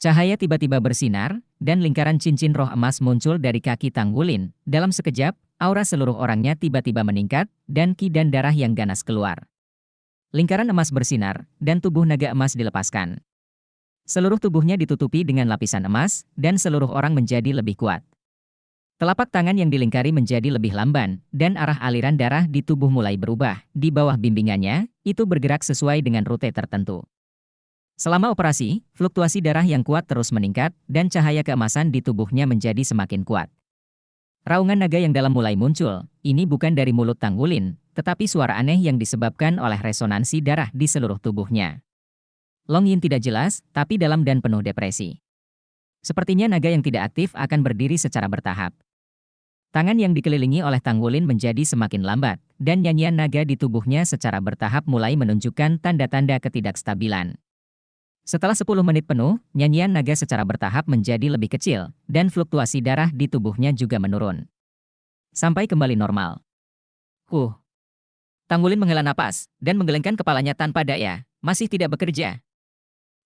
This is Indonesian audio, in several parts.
Cahaya tiba-tiba bersinar, dan lingkaran cincin roh emas muncul dari kaki Tang Wulin. Dalam sekejap, aura seluruh orangnya tiba-tiba meningkat, dan ki dan darah yang ganas keluar. Lingkaran emas bersinar, dan tubuh naga emas dilepaskan. Seluruh tubuhnya ditutupi dengan lapisan emas, dan seluruh orang menjadi lebih kuat. Telapak tangan yang dilingkari menjadi lebih lamban, dan arah aliran darah di tubuh mulai berubah. Di bawah bimbingannya, itu bergerak sesuai dengan rute tertentu. Selama operasi, fluktuasi darah yang kuat terus meningkat, dan cahaya keemasan di tubuhnya menjadi semakin kuat. Raungan naga yang dalam mulai muncul. Ini bukan dari mulut Tang Wulin, tetapi suara aneh yang disebabkan oleh resonansi darah di seluruh tubuhnya. Long Yin tidak jelas, tapi dalam dan penuh depresi. Sepertinya naga yang tidak aktif akan berdiri secara bertahap. Tangan yang dikelilingi oleh Tang Wulin menjadi semakin lambat, dan nyanyian naga di tubuhnya secara bertahap mulai menunjukkan tanda-tanda ketidakstabilan. Setelah 10 menit penuh, nyanyian naga secara bertahap menjadi lebih kecil, dan fluktuasi darah di tubuhnya juga menurun. Sampai kembali normal. Tang Wulin menghela napas, dan menggelengkan kepalanya tanpa daya, masih tidak bekerja.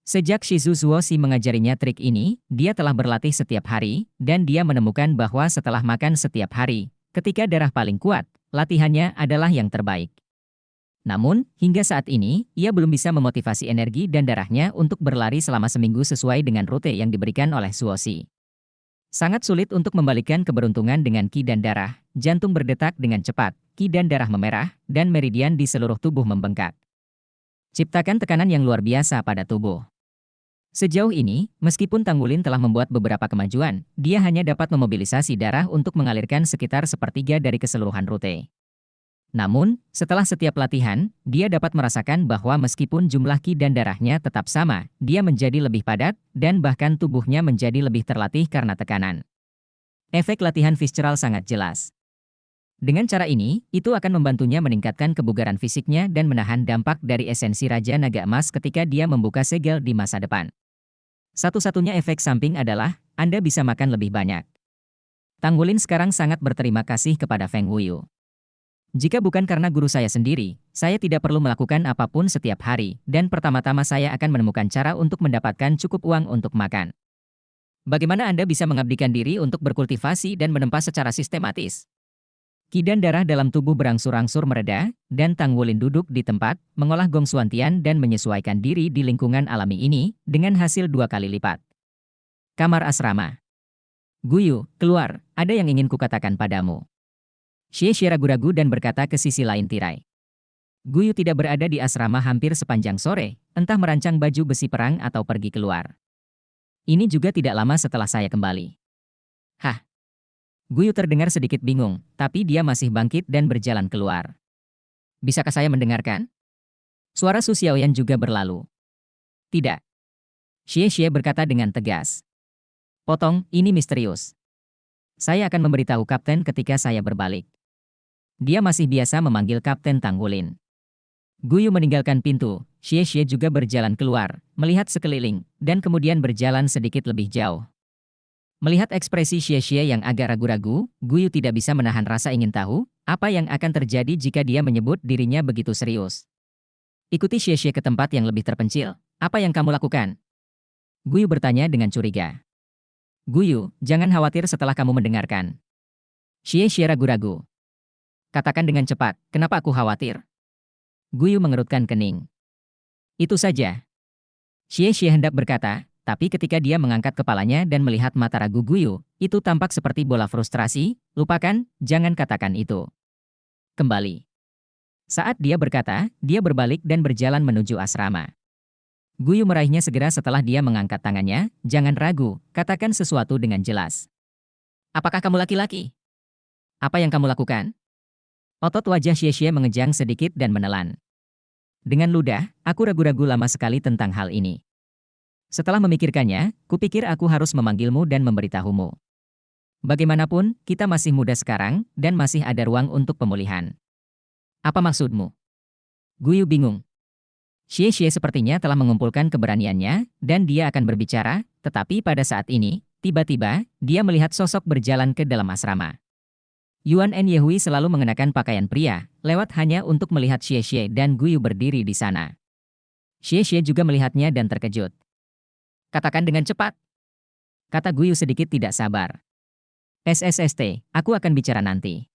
Sejak Shizu Zuoshi mengajarinya trik ini, dia telah berlatih setiap hari, dan dia menemukan bahwa setelah makan setiap hari, ketika darah paling kuat, latihannya adalah yang terbaik. Namun, hingga saat ini, ia belum bisa memotivasi energi dan darahnya untuk berlari selama seminggu sesuai dengan rute yang diberikan oleh Zuoshi. Sangat sulit untuk membalikkan keberuntungan dengan ki dan darah, jantung berdetak dengan cepat, ki dan darah memerah, dan meridian di seluruh tubuh membengkak. Ciptakan tekanan yang luar biasa pada tubuh. Sejauh ini, meskipun Tang Wulin telah membuat beberapa kemajuan, dia hanya dapat memobilisasi darah untuk mengalirkan sekitar sepertiga dari keseluruhan rute. Namun, setelah setiap latihan, dia dapat merasakan bahwa meskipun jumlah ki dan darahnya tetap sama, dia menjadi lebih padat, dan bahkan tubuhnya menjadi lebih terlatih karena tekanan. Efek latihan visceral sangat jelas. Dengan cara ini, itu akan membantunya meningkatkan kebugaran fisiknya dan menahan dampak dari esensi Raja Naga Emas ketika dia membuka segel di masa depan. Satu-satunya efek samping adalah, Anda bisa makan lebih banyak. Tang Wulin sekarang sangat berterima kasih kepada Feng Wuyu. Jika bukan karena guru saya sendiri, saya tidak perlu melakukan apapun setiap hari, dan pertama-tama saya akan menemukan cara untuk mendapatkan cukup uang untuk makan. Bagaimana Anda bisa mengabdikan diri untuk berkultivasi dan menempa secara sistematis? Ki dan darah dalam tubuh berangsur-angsur mereda, dan Tang Wulin duduk di tempat, mengolah Gong Xuantian dan menyesuaikan diri di lingkungan alami ini, dengan hasil 2 kali lipat. Kamar asrama. Guyu, keluar, ada yang ingin kukatakan padamu. Xie ragu-ragu dan berkata ke sisi lain tirai. Guyu tidak berada di asrama hampir sepanjang sore, entah merancang baju besi perang atau pergi keluar. Ini juga tidak lama setelah saya kembali. Hah? Guyu terdengar sedikit bingung, tapi dia masih bangkit dan berjalan keluar. Bisakah saya mendengarkan? Suara Su Xiaoyan juga berlalu. Tidak. Xie berkata dengan tegas. Potong, ini misterius. Saya akan memberitahu kapten ketika saya berbalik. Dia masih biasa memanggil Kapten Tang Wulin. Guyu meninggalkan pintu, Xie juga berjalan keluar, melihat sekeliling, dan kemudian berjalan sedikit lebih jauh. Melihat ekspresi Xie yang agak ragu-ragu, Guyu tidak bisa menahan rasa ingin tahu, apa yang akan terjadi jika dia menyebut dirinya begitu serius. Ikuti Xie ke tempat yang lebih terpencil, apa yang kamu lakukan? Guyu bertanya dengan curiga. Guyu, jangan khawatir setelah kamu mendengarkan. Xie ragu-ragu. Katakan dengan cepat, kenapa aku khawatir? Guyu mengerutkan kening. Itu saja. Xie hendak berkata, tapi ketika dia mengangkat kepalanya dan melihat mata ragu Guyu, itu tampak seperti bola frustrasi, lupakan, jangan katakan itu. Kembali. Saat dia berkata, dia berbalik dan berjalan menuju asrama. Guyu meraihnya segera setelah dia mengangkat tangannya, jangan ragu, katakan sesuatu dengan jelas. Apakah kamu laki-laki? Apa yang kamu lakukan? Otot wajah Xie mengejang sedikit dan menelan. Dengan ludah, aku ragu-ragu lama sekali tentang hal ini. Setelah memikirkannya, kupikir aku harus memanggilmu dan memberitahumu. Bagaimanapun, kita masih muda sekarang, dan masih ada ruang untuk pemulihan. Apa maksudmu? Guyu bingung. Xie sepertinya telah mengumpulkan keberaniannya, dan dia akan berbicara, tetapi pada saat ini, tiba-tiba, dia melihat sosok berjalan ke dalam asrama. Yuan Yehui selalu mengenakan pakaian pria, lewat hanya untuk melihat Xie dan Guyu berdiri di sana. Xie juga melihatnya dan terkejut. Katakan dengan cepat, kata Guyu sedikit tidak sabar. SSST, aku akan bicara nanti.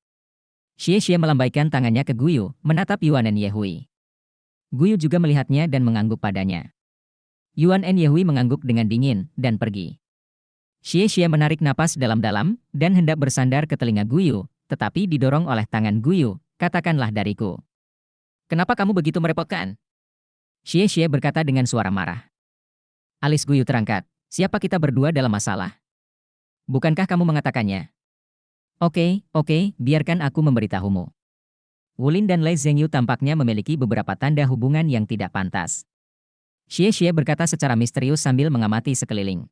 Xie melambaikan tangannya ke Guyu, menatap Yuan Yehui. Guyu juga melihatnya dan mengangguk padanya. Yuan Yehui mengangguk dengan dingin, dan pergi. Xie menarik napas dalam-dalam, dan hendak bersandar ke telinga Guyu, tetapi didorong oleh tangan Guyu, katakanlah dariku. Kenapa kamu begitu merepotkan? Xie berkata dengan suara marah. Alis Guyu terangkat, siapa kita berdua dalam masalah? Bukankah kamu mengatakannya? Oke, biarkan aku memberitahumu. Wulin dan Lei Zhengyu tampaknya memiliki beberapa tanda hubungan yang tidak pantas. Xie berkata secara misterius sambil mengamati sekeliling.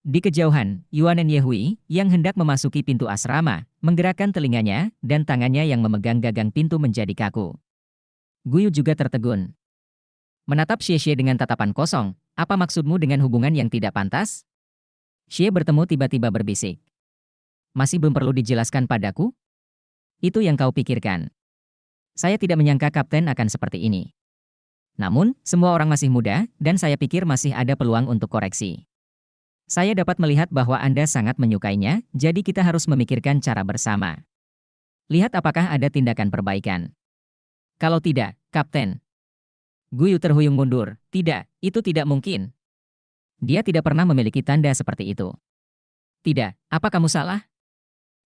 Di kejauhan, Yuan Yehui, yang hendak memasuki pintu asrama, menggerakkan telinganya, dan tangannya yang memegang gagang pintu menjadi kaku. Guyu juga tertegun. Menatap Xie dengan tatapan kosong, apa maksudmu dengan hubungan yang tidak pantas? Xie bertemu tiba-tiba berbisik. Masih belum perlu dijelaskan padaku? Itu yang kau pikirkan. Saya tidak menyangka kapten akan seperti ini. Namun, semua orang masih muda, dan saya pikir masih ada peluang untuk koreksi. Saya dapat melihat bahwa Anda sangat menyukainya, jadi kita harus memikirkan cara bersama. Lihat apakah ada tindakan perbaikan. Kalau tidak, Kapten. Guyu terhuyung mundur. Tidak, itu tidak mungkin. Dia tidak pernah memiliki tanda seperti itu. Tidak, apa kamu salah?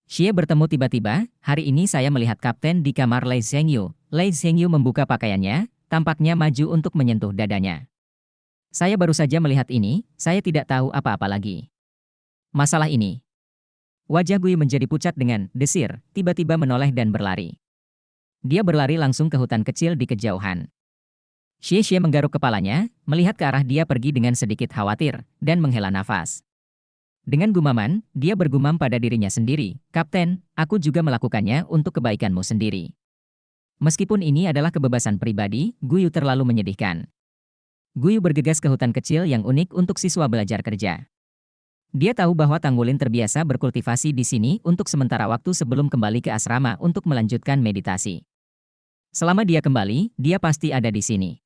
Xie bertemu tiba-tiba, hari ini saya melihat Kapten di kamar Lei Zhengyu. Lei Zhengyu membuka pakaiannya, tampaknya maju untuk menyentuh dadanya. Saya baru saja melihat ini, saya tidak tahu apa-apa lagi. Masalah ini. Wajah Guyu menjadi pucat dengan desir, tiba-tiba menoleh dan berlari. Dia berlari langsung ke hutan kecil di kejauhan. Xie menggaruk kepalanya, melihat ke arah dia pergi dengan sedikit khawatir, dan menghela nafas. Dengan gumaman, dia bergumam pada dirinya sendiri, Kapten, aku juga melakukannya untuk kebaikanmu sendiri. Meskipun ini adalah kebebasan pribadi, Guyu terlalu menyedihkan. Guyu bergegas ke hutan kecil yang unik untuk siswa belajar kerja. Dia tahu bahwa Tanggulin terbiasa berkultivasi di sini untuk sementara waktu sebelum kembali ke asrama untuk melanjutkan meditasi. Selama dia kembali, dia pasti ada di sini.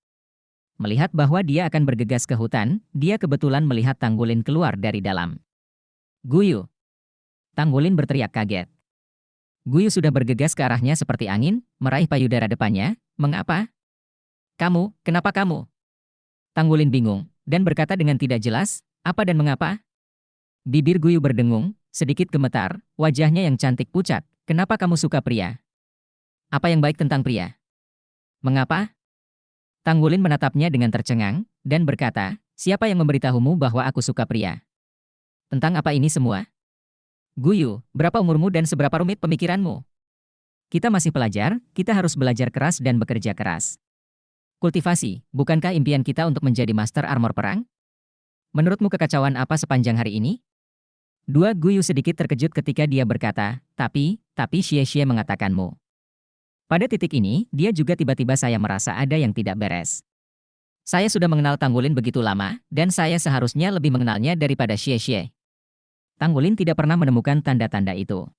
Melihat bahwa dia akan bergegas ke hutan, dia kebetulan melihat Tanggulin keluar dari dalam. Guyu! Tanggulin berteriak kaget. Guyu sudah bergegas ke arahnya seperti angin, meraih payudara depannya. Mengapa? Kenapa kamu? Tanggulin bingung, dan berkata dengan tidak jelas, apa dan mengapa? Bibir Guyu berdengung, sedikit gemetar, wajahnya yang cantik pucat. Kenapa kamu suka pria? Apa yang baik tentang pria? Mengapa? Tanggulin menatapnya dengan tercengang, dan berkata, siapa yang memberitahumu bahwa aku suka pria? Tentang apa ini semua? Guyu, berapa umurmu dan seberapa rumit pemikiranmu? Kita masih pelajar, kita harus belajar keras dan bekerja keras. Kultivasi, bukankah impian kita untuk menjadi master armor perang? Menurutmu kekacauan apa sepanjang hari ini? Guyu sedikit terkejut ketika dia berkata, tapi Xie mengatakanmu. Pada titik ini, dia juga tiba-tiba saya merasa ada yang tidak beres. Saya sudah mengenal Tanggulin begitu lama, dan saya seharusnya lebih mengenalnya daripada Xie. Tanggulin tidak pernah menemukan tanda-tanda itu.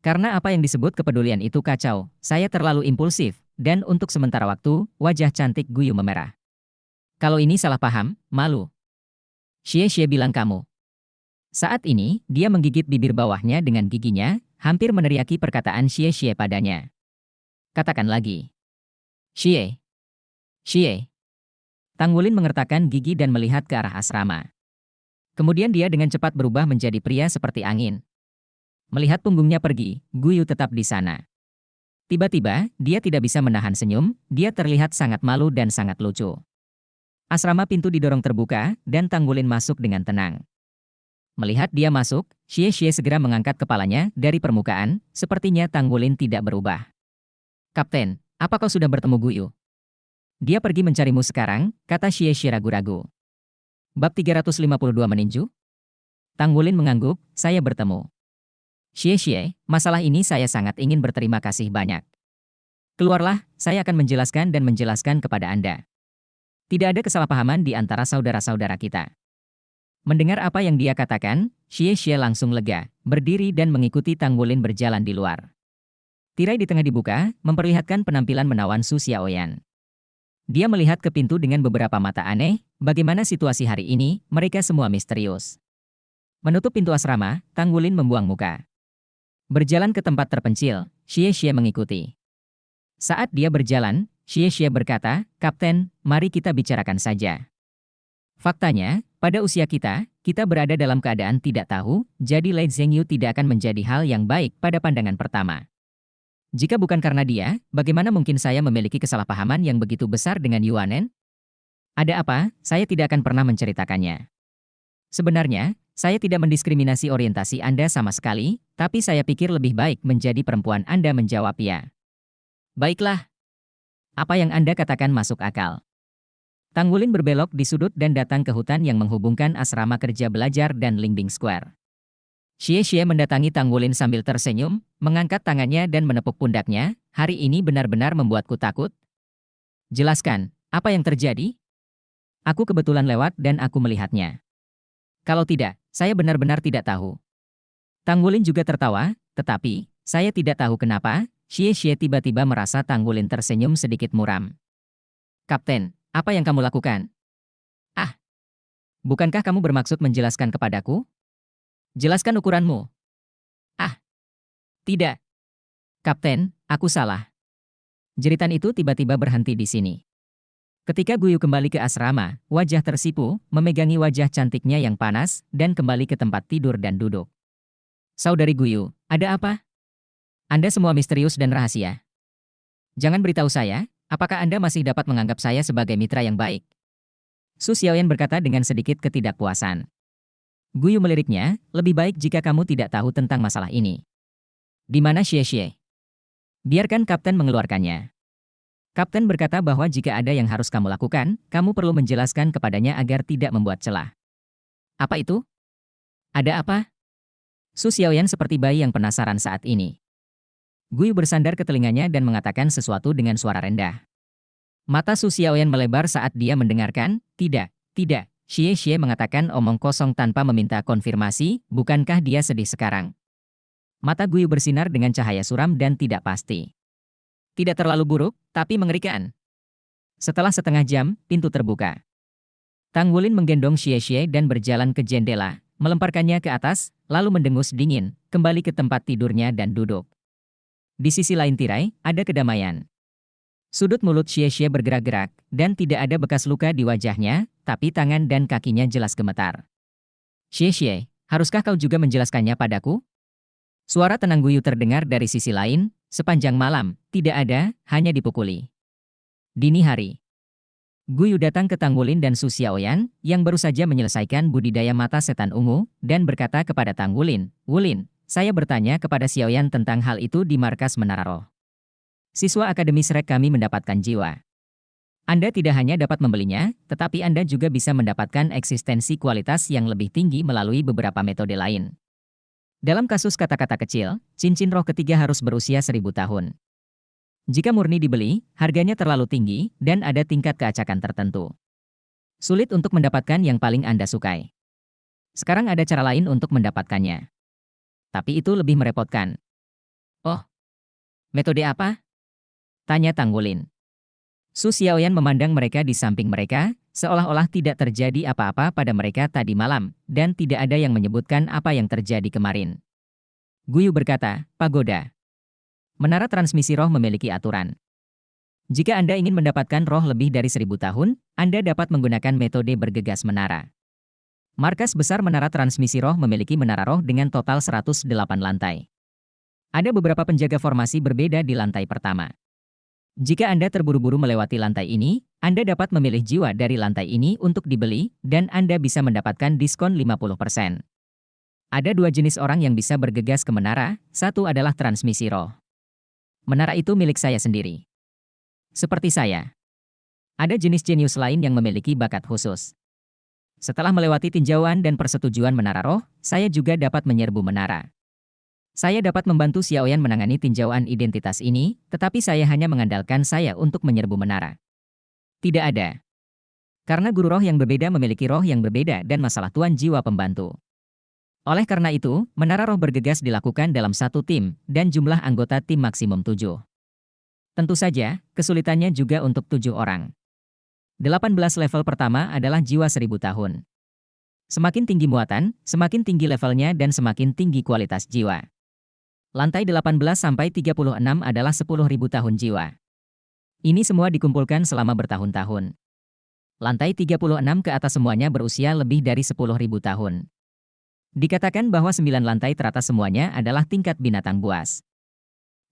Karena apa yang disebut kepedulian itu kacau, saya terlalu impulsif, dan untuk sementara waktu, wajah cantik Guyu memerah. Kalau ini salah paham, malu. Xie bilang kamu. Saat ini, dia menggigit bibir bawahnya dengan giginya, hampir meneriaki perkataan Xie padanya. Katakan lagi. Xie. Tanggulin mengertakkan gigi dan melihat ke arah asrama. Kemudian dia dengan cepat berubah menjadi pria seperti angin. Melihat punggungnya pergi, Guyu tetap di sana. Tiba-tiba, dia tidak bisa menahan senyum, dia terlihat sangat malu dan sangat lucu. Asrama pintu didorong terbuka, dan Tanggulin masuk dengan tenang. Melihat dia masuk, Xie segera mengangkat kepalanya dari permukaan, sepertinya Tanggulin tidak berubah. Kapten, apa kau sudah bertemu Guyu? Dia pergi mencarimu sekarang, kata Xie ragu-ragu. Bab 352 meninju? Tanggulin mengangguk, saya bertemu. Xie, masalah ini saya sangat ingin berterima kasih banyak. Keluarlah, saya akan menjelaskan kepada Anda. Tidak ada kesalahpahaman di antara saudara-saudara kita. Mendengar apa yang dia katakan, Xie langsung lega, berdiri dan mengikuti Tanggulin berjalan di luar. Tirai di tengah dibuka, memperlihatkan penampilan menawan Su Xiaoyan. Dia melihat ke pintu dengan beberapa mata aneh. Bagaimana situasi hari ini, mereka semua misterius. Menutup pintu asrama, Tang Wulin membuang muka. Berjalan ke tempat terpencil, Xie Xie mengikuti. Saat dia berjalan, Xie Xie berkata, "Kapten, mari kita bicarakan saja. Faktanya, pada usia kita, kita berada dalam keadaan tidak tahu, jadi Lei Zhengyu tidak akan menjadi hal yang baik pada pandangan pertama. Jika bukan karena dia, bagaimana mungkin saya memiliki kesalahpahaman yang begitu besar dengan Yuanen? Ada apa? Saya tidak akan pernah menceritakannya. Sebenarnya, saya tidak mendiskriminasi orientasi Anda sama sekali, tapi saya pikir lebih baik menjadi perempuan Anda menjawab ya. Baiklah. Apa yang Anda katakan masuk akal." Tang Wulin berbelok di sudut dan datang ke hutan yang menghubungkan asrama kerja belajar dan Lingbing Square. Xie Xie mendatangi Tang Wulin sambil tersenyum, mengangkat tangannya dan menepuk pundaknya. "Hari ini benar-benar membuatku takut." "Jelaskan, apa yang terjadi?" "Aku kebetulan lewat dan aku melihatnya. Kalau tidak, saya benar-benar tidak tahu." Tang Wulin juga tertawa, tetapi, saya tidak tahu kenapa, Xie Xie tiba-tiba merasa Tang Wulin tersenyum sedikit muram. "Kapten, apa yang kamu lakukan?" "Ah, bukankah kamu bermaksud menjelaskan kepadaku? Jelaskan ukuranmu." "Ah, tidak. Kapten, aku salah." Jeritan itu tiba-tiba berhenti di sini. Ketika Guyu kembali ke asrama, wajah tersipu, memegangi wajah cantiknya yang panas, dan kembali ke tempat tidur dan duduk. "Saudari Guyu, ada apa? Anda semua misterius dan rahasia. Jangan beritahu saya, apakah Anda masih dapat menganggap saya sebagai mitra yang baik?" Su Xiaoyan berkata dengan sedikit ketidakpuasan. Guyu meliriknya, "Lebih baik jika kamu tidak tahu tentang masalah ini." "Di mana Xie Xie?" "Biarkan Kapten mengeluarkannya." Kapten berkata bahwa jika ada yang harus kamu lakukan, kamu perlu menjelaskan kepadanya agar tidak membuat celah. "Apa itu? Ada apa?" Su Xiaoyan seperti bayi yang penasaran saat ini. Guyu bersandar ke telinganya dan mengatakan sesuatu dengan suara rendah. Mata Su Xiaoyan melebar saat dia mendengarkan. "Tidak, tidak." Xie Xie mengatakan omong kosong tanpa meminta konfirmasi, bukankah dia sedih sekarang? Mata Guyu bersinar dengan cahaya suram dan tidak pasti. "Tidak terlalu buruk, tapi mengerikan." Setelah setengah jam, pintu terbuka. Tang Wulin menggendong Xie Xie dan berjalan ke jendela, melemparkannya ke atas, lalu mendengus dingin, kembali ke tempat tidurnya dan duduk. Di sisi lain tirai, ada kedamaian. Sudut mulut Xie Xie bergerak-gerak, dan tidak ada bekas luka di wajahnya, tapi tangan dan kakinya jelas gemetar. "Xie Xie, haruskah kau juga menjelaskannya padaku?" Suara tenang Guyu terdengar dari sisi lain. "Sepanjang malam, tidak ada, hanya dipukuli." Dini hari. Guyu datang ke Tang Wulin dan Su Xiaoyan, yang baru saja menyelesaikan budidaya mata setan ungu, dan berkata kepada Tang Wulin, "Wulin, saya bertanya kepada Xiaoyan tentang hal itu di markas Menara Roh. Siswa Akademi Shrek kami mendapatkan jiwa. Anda tidak hanya dapat membelinya, tetapi Anda juga bisa mendapatkan eksistensi kualitas yang lebih tinggi melalui beberapa metode lain. Dalam kasus kata-kata kecil, cincin roh ketiga harus berusia 1000 tahun. Jika murni dibeli, harganya terlalu tinggi, dan ada tingkat keacakan tertentu. Sulit untuk mendapatkan yang paling Anda sukai. Sekarang ada cara lain untuk mendapatkannya. Tapi itu lebih merepotkan." "Oh, metode apa?" tanya Tang Wulin. Su Xiaoyan memandang mereka di samping mereka, seolah-olah tidak terjadi apa-apa pada mereka tadi malam, dan tidak ada yang menyebutkan apa yang terjadi kemarin. Guyu berkata, "Pagoda. Menara transmisi roh memiliki aturan. Jika Anda ingin mendapatkan roh lebih dari 1000 tahun, Anda dapat menggunakan metode bergegas menara. Markas besar menara transmisi roh memiliki menara roh dengan total 108 lantai. Ada beberapa penjaga formasi berbeda di lantai pertama. Jika Anda terburu-buru melewati lantai ini, Anda dapat memilih jiwa dari lantai ini untuk dibeli, dan Anda bisa mendapatkan diskon 50%. Ada dua jenis orang yang bisa bergegas ke menara, satu adalah transmisi roh. Menara itu milik saya sendiri. Seperti saya. Ada jenis jenius lain yang memiliki bakat khusus. Setelah melewati tinjauan dan persetujuan menara roh, saya juga dapat menyerbu menara. Saya dapat membantu Xiaoyan menangani tinjauan identitas ini, tetapi saya hanya mengandalkan saya untuk menyerbu menara. Tidak ada. Karena guru roh yang berbeda memiliki roh yang berbeda dan masalah tuan jiwa pembantu. Oleh karena itu, menara roh bergegas dilakukan dalam satu tim, dan jumlah anggota tim maksimum 7. Tentu saja, kesulitannya juga untuk 7 orang. 18 level pertama adalah jiwa 1000 tahun. Semakin tinggi muatan, semakin tinggi levelnya dan semakin tinggi kualitas jiwa. Lantai 18 sampai 36 adalah 10.000 tahun jiwa. Ini semua dikumpulkan selama bertahun-tahun. Lantai 36 ke atas semuanya berusia lebih dari 10.000 tahun. Dikatakan bahwa 9 lantai teratas semuanya adalah tingkat binatang buas.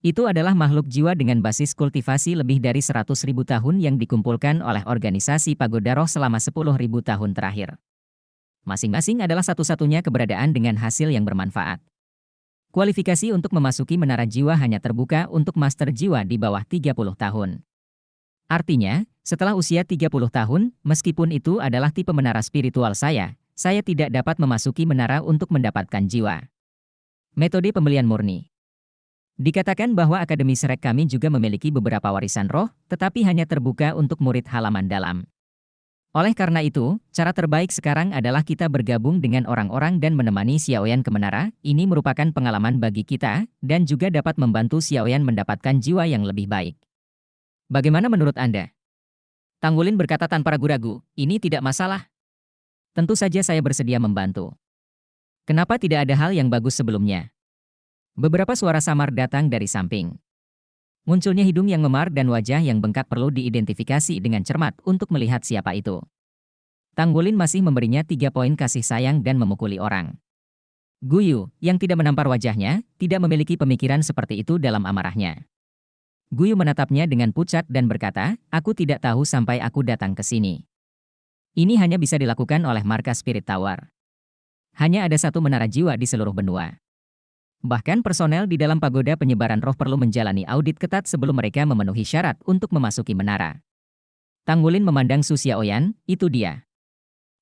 Itu adalah makhluk jiwa dengan basis kultivasi lebih dari 100.000 tahun yang dikumpulkan oleh organisasi Pagoda Roh selama 10.000 tahun terakhir. Masing-masing adalah satu-satunya keberadaan dengan hasil yang bermanfaat. Kualifikasi untuk memasuki menara jiwa hanya terbuka untuk master jiwa di bawah 30 tahun. Artinya, setelah usia 30 tahun, meskipun itu adalah tipe menara spiritual saya tidak dapat memasuki menara untuk mendapatkan jiwa. Metode pembelian murni. Dikatakan bahwa Akademi Shrek kami juga memiliki beberapa warisan roh, tetapi hanya terbuka untuk murid halaman dalam. Oleh karena itu, cara terbaik sekarang adalah kita bergabung dengan orang-orang dan menemani Xiaoyan ke menara. Ini merupakan pengalaman bagi kita, dan juga dapat membantu Xiaoyan mendapatkan jiwa yang lebih baik. Bagaimana menurut Anda? Tang Wulin berkata tanpa ragu-ragu, ini tidak masalah. Tentu saja saya bersedia membantu. Kenapa tidak ada hal yang bagus sebelumnya? Beberapa suara samar datang dari samping. Munculnya hidung yang memar dan wajah yang bengkak perlu diidentifikasi dengan cermat untuk melihat siapa itu. Tang Wulin masih memberinya 3 poin kasih sayang dan memukuli orang. Guyu, yang tidak menampar wajahnya, tidak memiliki pemikiran seperti itu dalam amarahnya. Guyu menatapnya dengan pucat dan berkata, aku tidak tahu sampai aku datang ke sini. Ini hanya bisa dilakukan oleh markas Spirit Tower. Hanya ada satu menara jiwa di seluruh benua. Bahkan personel di dalam pagoda penyebaran roh perlu menjalani audit ketat sebelum mereka memenuhi syarat untuk memasuki menara. Tang Wulin memandang Su Xiaoyan, itu dia.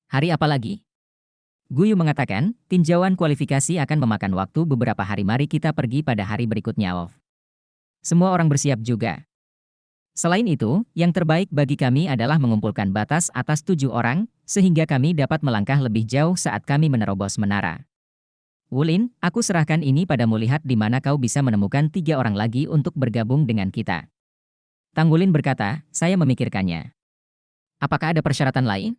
Hari apa lagi? Guyu mengatakan, tinjauan kualifikasi akan memakan waktu beberapa hari, mari kita pergi pada hari berikutnya. Semua orang bersiap juga. Selain itu, yang terbaik bagi kami adalah mengumpulkan batas atas 7 orang, sehingga kami dapat melangkah lebih jauh saat kami menerobos menara. Wulin, aku serahkan ini padamu, lihat di mana kau bisa menemukan 3 orang lagi untuk bergabung dengan kita. Tang Wulin berkata, saya memikirkannya. Apakah ada persyaratan lain?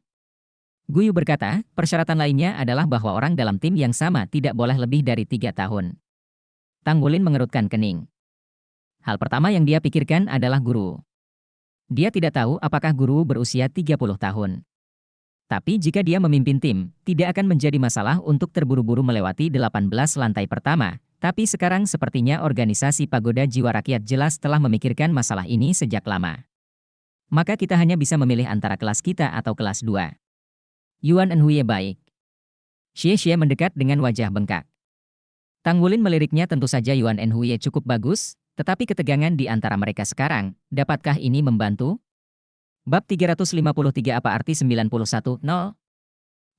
Guyu berkata, persyaratan lainnya adalah bahwa orang dalam tim yang sama tidak boleh lebih dari 3 tahun. Tang Wulin mengerutkan kening. Hal pertama yang dia pikirkan adalah guru. Dia tidak tahu apakah guru berusia 30 tahun. Tapi jika dia memimpin tim, tidak akan menjadi masalah untuk terburu-buru melewati 18 lantai pertama. Tapi sekarang sepertinya organisasi Pagoda Jiwa Rakyat jelas telah memikirkan masalah ini sejak lama. Maka kita hanya bisa memilih antara kelas kita atau kelas 2. Yuan Enhuye baik. Xie mendekat dengan wajah bengkak. Tang Wulin meliriknya, tentu saja Yuan Enhuye cukup bagus, tetapi ketegangan di antara mereka sekarang, dapatkah ini membantu? Bab 353 apa arti 91-0?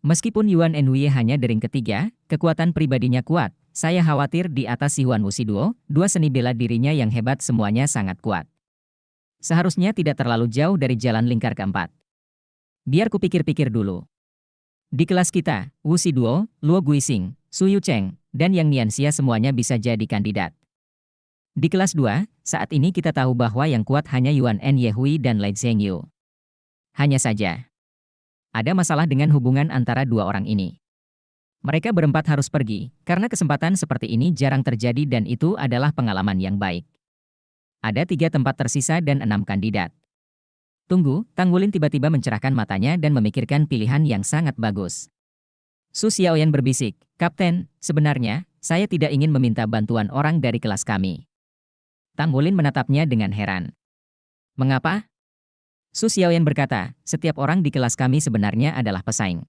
Meskipun Yuan Enhuye hanya dering ketiga, kekuatan pribadinya kuat. Saya khawatir di atas si Huan Wuxiduo, 2 seni bela dirinya yang hebat semuanya sangat kuat. Seharusnya tidak terlalu jauh dari jalan lingkar keempat. Biar kupikir-pikir dulu. Di kelas kita, Wuxiduo, Luo Guixing, Su Yucheng, dan Yang Nianxia semuanya bisa jadi kandidat. Di kelas 2, saat ini kita tahu bahwa yang kuat hanya Yuan Enyehui dan Lai Zhengyu. Hanya saja, ada masalah dengan hubungan antara 2 orang ini. Mereka berempat harus pergi, karena kesempatan seperti ini jarang terjadi dan itu adalah pengalaman yang baik. Ada 3 tempat tersisa dan 6 kandidat. Tunggu, Tang Wulin tiba-tiba mencerahkan matanya dan memikirkan pilihan yang sangat bagus. Su Xiaoyan berbisik, Kapten, sebenarnya, saya tidak ingin meminta bantuan orang dari kelas kami. Tang Wulin menatapnya dengan heran. Mengapa? Su Xiaoyan berkata, setiap orang di kelas kami sebenarnya adalah pesaing.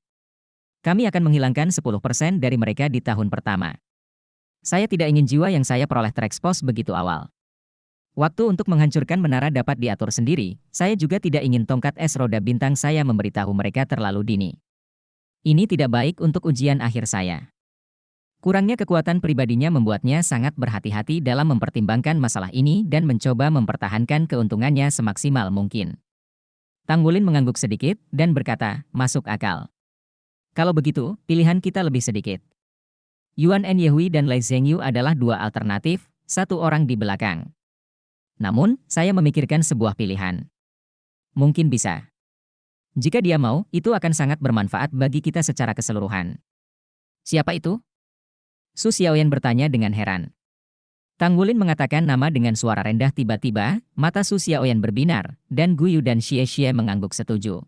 Kami akan menghilangkan 10% dari mereka di tahun pertama. Saya tidak ingin jiwa yang saya peroleh terekspos begitu awal. Waktu untuk menghancurkan menara dapat diatur sendiri, saya juga tidak ingin tongkat es roda bintang saya memberitahu mereka terlalu dini. Ini tidak baik untuk ujian akhir saya. Kurangnya kekuatan pribadinya membuatnya sangat berhati-hati dalam mempertimbangkan masalah ini dan mencoba mempertahankan keuntungannya semaksimal mungkin. Tang Wulin mengangguk sedikit dan berkata, masuk akal. Kalau begitu, pilihan kita lebih sedikit. Yuan Enyehui dan Lai Zhengyu adalah 2 alternatif, 1 orang di belakang. Namun, saya memikirkan sebuah pilihan. Mungkin bisa. Jika dia mau, itu akan sangat bermanfaat bagi kita secara keseluruhan. Siapa itu? Su Xiaoyan bertanya dengan heran. Tang Wulin mengatakan nama dengan suara rendah tiba-tiba, mata Su Xiaoyan berbinar, dan Guyu dan Xie Xie mengangguk setuju.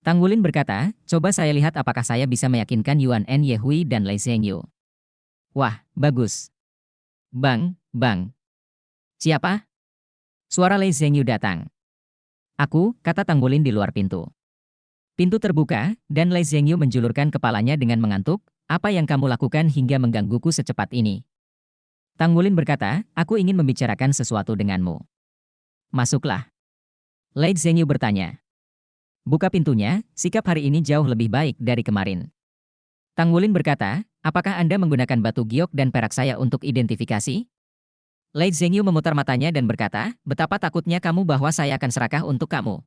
Tang Wulin berkata, coba saya lihat apakah saya bisa meyakinkan Yuan En Yehui dan Lei Zhengyu. Wah, bagus. Bang, bang. Siapa? Suara Lei Zhengyu datang. Aku, kata Tang Wulin di luar pintu. Pintu terbuka, dan Lei Zhengyu menjulurkan kepalanya dengan mengantuk. Apa yang kamu lakukan hingga menggangguku secepat ini? Tang Wulin berkata, aku ingin membicarakan sesuatu denganmu. Masuklah. Lei Zhengyu bertanya. Buka pintunya, sikap hari ini jauh lebih baik dari kemarin. Tang Wulin berkata, apakah Anda menggunakan batu giok dan perak saya untuk identifikasi? Lei Zhengyu memutar matanya dan berkata, betapa takutnya kamu bahwa saya akan serakah untuk kamu.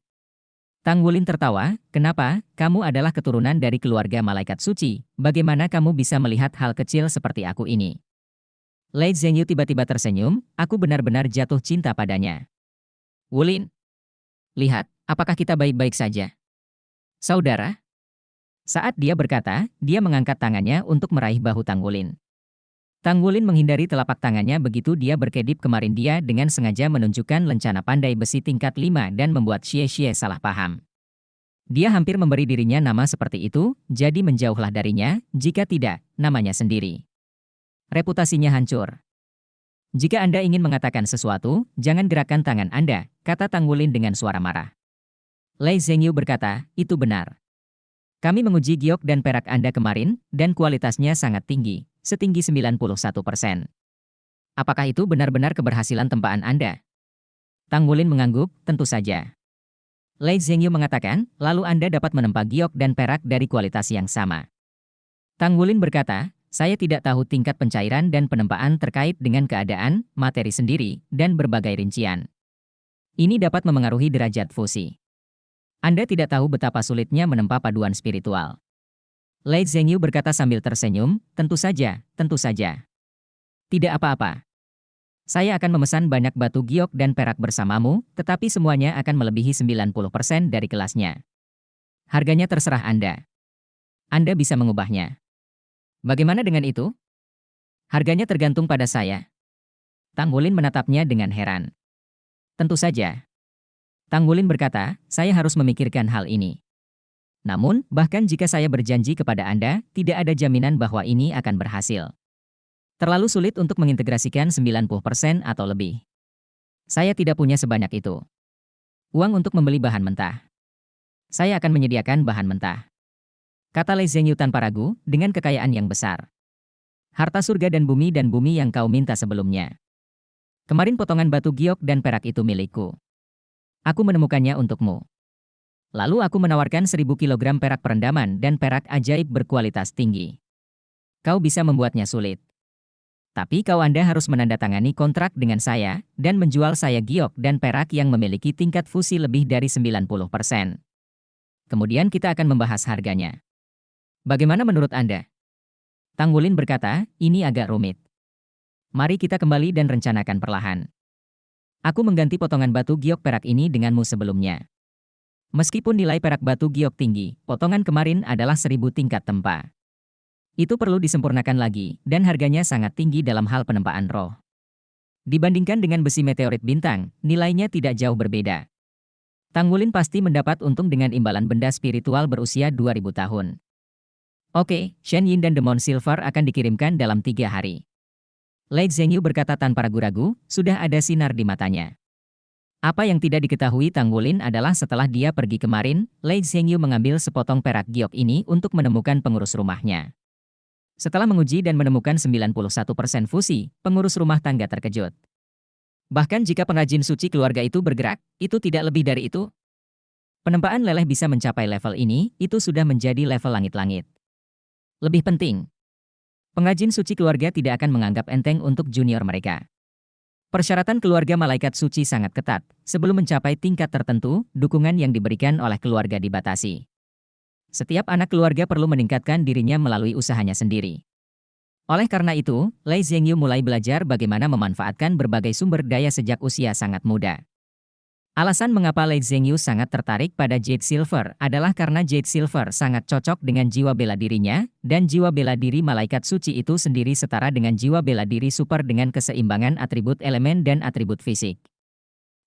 Tang Wulin tertawa, kenapa? Kamu adalah keturunan dari keluarga malaikat suci, bagaimana kamu bisa melihat hal kecil seperti aku ini? Lei Zhengyu tiba-tiba tersenyum, aku benar-benar jatuh cinta padanya. Wulin, lihat, apakah kita baik-baik saja? Saudara? Saat dia berkata, dia mengangkat tangannya untuk meraih bahu Tang Wulin. Tang Wulin menghindari telapak tangannya begitu dia berkedip kemarin dia dengan sengaja menunjukkan lencana pandai besi tingkat 5 dan membuat Xie Xie salah paham. Dia hampir memberi dirinya nama seperti itu, jadi menjauhlah darinya, jika tidak, namanya sendiri. Reputasinya hancur. Jika Anda ingin mengatakan sesuatu, jangan gerakkan tangan Anda, kata Tang Wulin dengan suara marah. Lei Zhengyu berkata, itu benar. Kami menguji giok dan perak Anda kemarin, dan kualitasnya sangat tinggi, setinggi 91%. Apakah itu benar-benar keberhasilan tempaan Anda? Tang Wulin mengangguk, tentu saja. Lei Zhengyu mengatakan, lalu Anda dapat menempa giok dan perak dari kualitas yang sama. Tang Wulin berkata, saya tidak tahu tingkat pencairan dan penempaan terkait dengan keadaan, materi sendiri, dan berbagai rincian. Ini dapat memengaruhi derajat fusi. Anda tidak tahu betapa sulitnya menempa paduan spiritual. Lei Zhengyu berkata sambil tersenyum, tentu saja, tentu saja. Tidak apa-apa. Saya akan memesan banyak batu giok dan perak bersamamu, tetapi semuanya akan melebihi 90% dari kelasnya. Harganya terserah Anda. Anda bisa mengubahnya. Bagaimana dengan itu? Harganya tergantung pada saya. Tang Wulin menatapnya dengan heran. Tentu saja. Tang Wulin berkata, saya harus memikirkan hal ini. Namun, bahkan jika saya berjanji kepada Anda, tidak ada jaminan bahwa ini akan berhasil. Terlalu sulit untuk mengintegrasikan 90% atau lebih. Saya tidak punya sebanyak itu. Uang untuk membeli bahan mentah. Saya akan menyediakan bahan mentah. Kata Lei Zhengyu tanpa ragu, dengan kekayaan yang besar. Harta surga dan bumi yang kau minta sebelumnya. Kemarin potongan batu giok dan perak itu milikku. Aku menemukannya untukmu. Lalu aku menawarkan 1000 kilogram perak perendaman dan perak ajaib berkualitas tinggi. Kau bisa membuatnya sulit. Tapi Anda harus menandatangani kontrak dengan saya, dan menjual saya giok dan perak yang memiliki tingkat fusi lebih dari 90%. Kemudian kita akan membahas harganya. Bagaimana menurut Anda? Tang Wulin berkata, ini agak rumit. Mari kita kembali dan rencanakan perlahan. Aku mengganti potongan batu giok perak ini denganmu sebelumnya. Meskipun nilai perak batu giok tinggi, potongan kemarin adalah 1000 tingkat tempa. Itu perlu disempurnakan lagi, dan harganya sangat tinggi dalam hal penempaan roh. Dibandingkan dengan besi meteorit bintang, nilainya tidak jauh berbeda. Tang Wulin pasti mendapat untung dengan imbalan benda spiritual berusia 2000 tahun. Oke, Shen Yin dan Demon Silver akan dikirimkan dalam 3 hari. Lei Zhengyu berkata tanpa ragu-ragu, sudah ada sinar di matanya. Apa yang tidak diketahui Tang Wulin adalah setelah dia pergi kemarin, Lei Zhengyu mengambil sepotong perak giok ini untuk menemukan pengurus rumahnya. Setelah menguji dan menemukan 91% fusi, pengurus rumah tangga terkejut. Bahkan jika pengrajin suci keluarga itu bergerak, itu tidak lebih dari itu. Penempaan leleh bisa mencapai level ini, itu sudah menjadi level langit-langit. Lebih penting, pengrajin suci keluarga tidak akan menganggap enteng untuk junior mereka. Persyaratan keluarga malaikat suci sangat ketat. Sebelum mencapai tingkat tertentu, dukungan yang diberikan oleh keluarga dibatasi. Setiap anak keluarga perlu meningkatkan dirinya melalui usahanya sendiri. Oleh karena itu, Lei Zhengyu mulai belajar bagaimana memanfaatkan berbagai sumber daya sejak usia sangat muda. Alasan mengapa Lei Zhengyu sangat tertarik pada Jade Silver adalah karena Jade Silver sangat cocok dengan jiwa bela dirinya, dan jiwa bela diri malaikat suci itu sendiri setara dengan jiwa bela diri super dengan keseimbangan atribut elemen dan atribut fisik.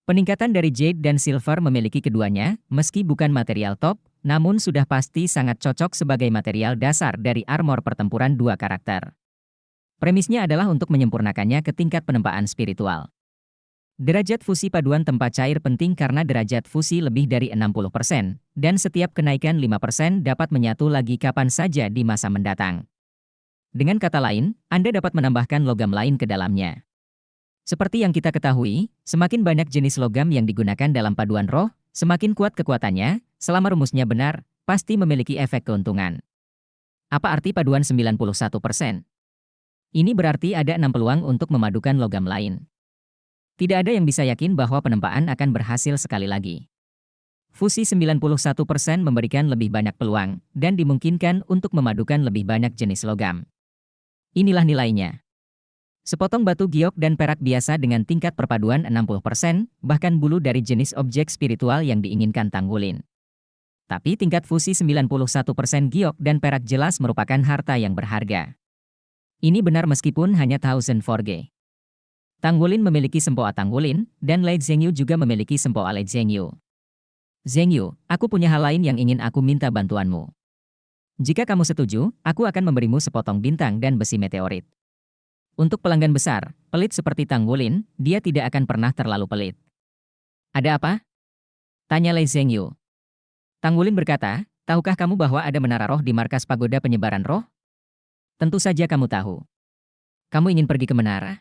Peningkatan dari Jade dan Silver memiliki keduanya, meski bukan material top, namun sudah pasti sangat cocok sebagai material dasar dari armor pertempuran dua karakter. Premisnya adalah untuk menyempurnakannya ke tingkat penempaan spiritual. Derajat fusi paduan tempat cair penting karena derajat fusi lebih dari 60%, dan setiap kenaikan 5% dapat menyatu lagi kapan saja di masa mendatang. Dengan kata lain, Anda dapat menambahkan logam lain ke dalamnya. Seperti yang kita ketahui, semakin banyak jenis logam yang digunakan dalam paduan roh, semakin kuat kekuatannya, selama rumusnya benar, pasti memiliki efek keuntungan. Apa arti paduan 91%? Ini berarti ada 6 peluang untuk memadukan logam lain. Tidak ada yang bisa yakin bahwa penempaan akan berhasil sekali lagi. Fusi 91% memberikan lebih banyak peluang, dan dimungkinkan untuk memadukan lebih banyak jenis logam. Inilah nilainya. Sepotong batu giok dan perak biasa dengan tingkat perpaduan 60%, bahkan bulu dari jenis objek spiritual yang diinginkan Tanggulin. Tapi tingkat fusi 91% giok dan perak jelas merupakan harta yang berharga. Ini benar meskipun hanya 1004G. Tanggulin memiliki sempoa Tanggulin, dan Lei Zhengyu juga memiliki sempoa Lei Zhengyu. Zhengyu, aku punya hal lain yang ingin aku minta bantuanmu. Jika kamu setuju, aku akan memberimu sepotong bintang dan besi meteorit. Untuk pelanggan besar, pelit seperti Tanggulin, dia tidak akan pernah terlalu pelit. Ada apa? Tanya Lei Zhengyu. Tanggulin berkata, tahukah kamu bahwa ada menara roh di markas pagoda penyebaran roh? Tentu saja kamu tahu. Kamu ingin pergi ke menara?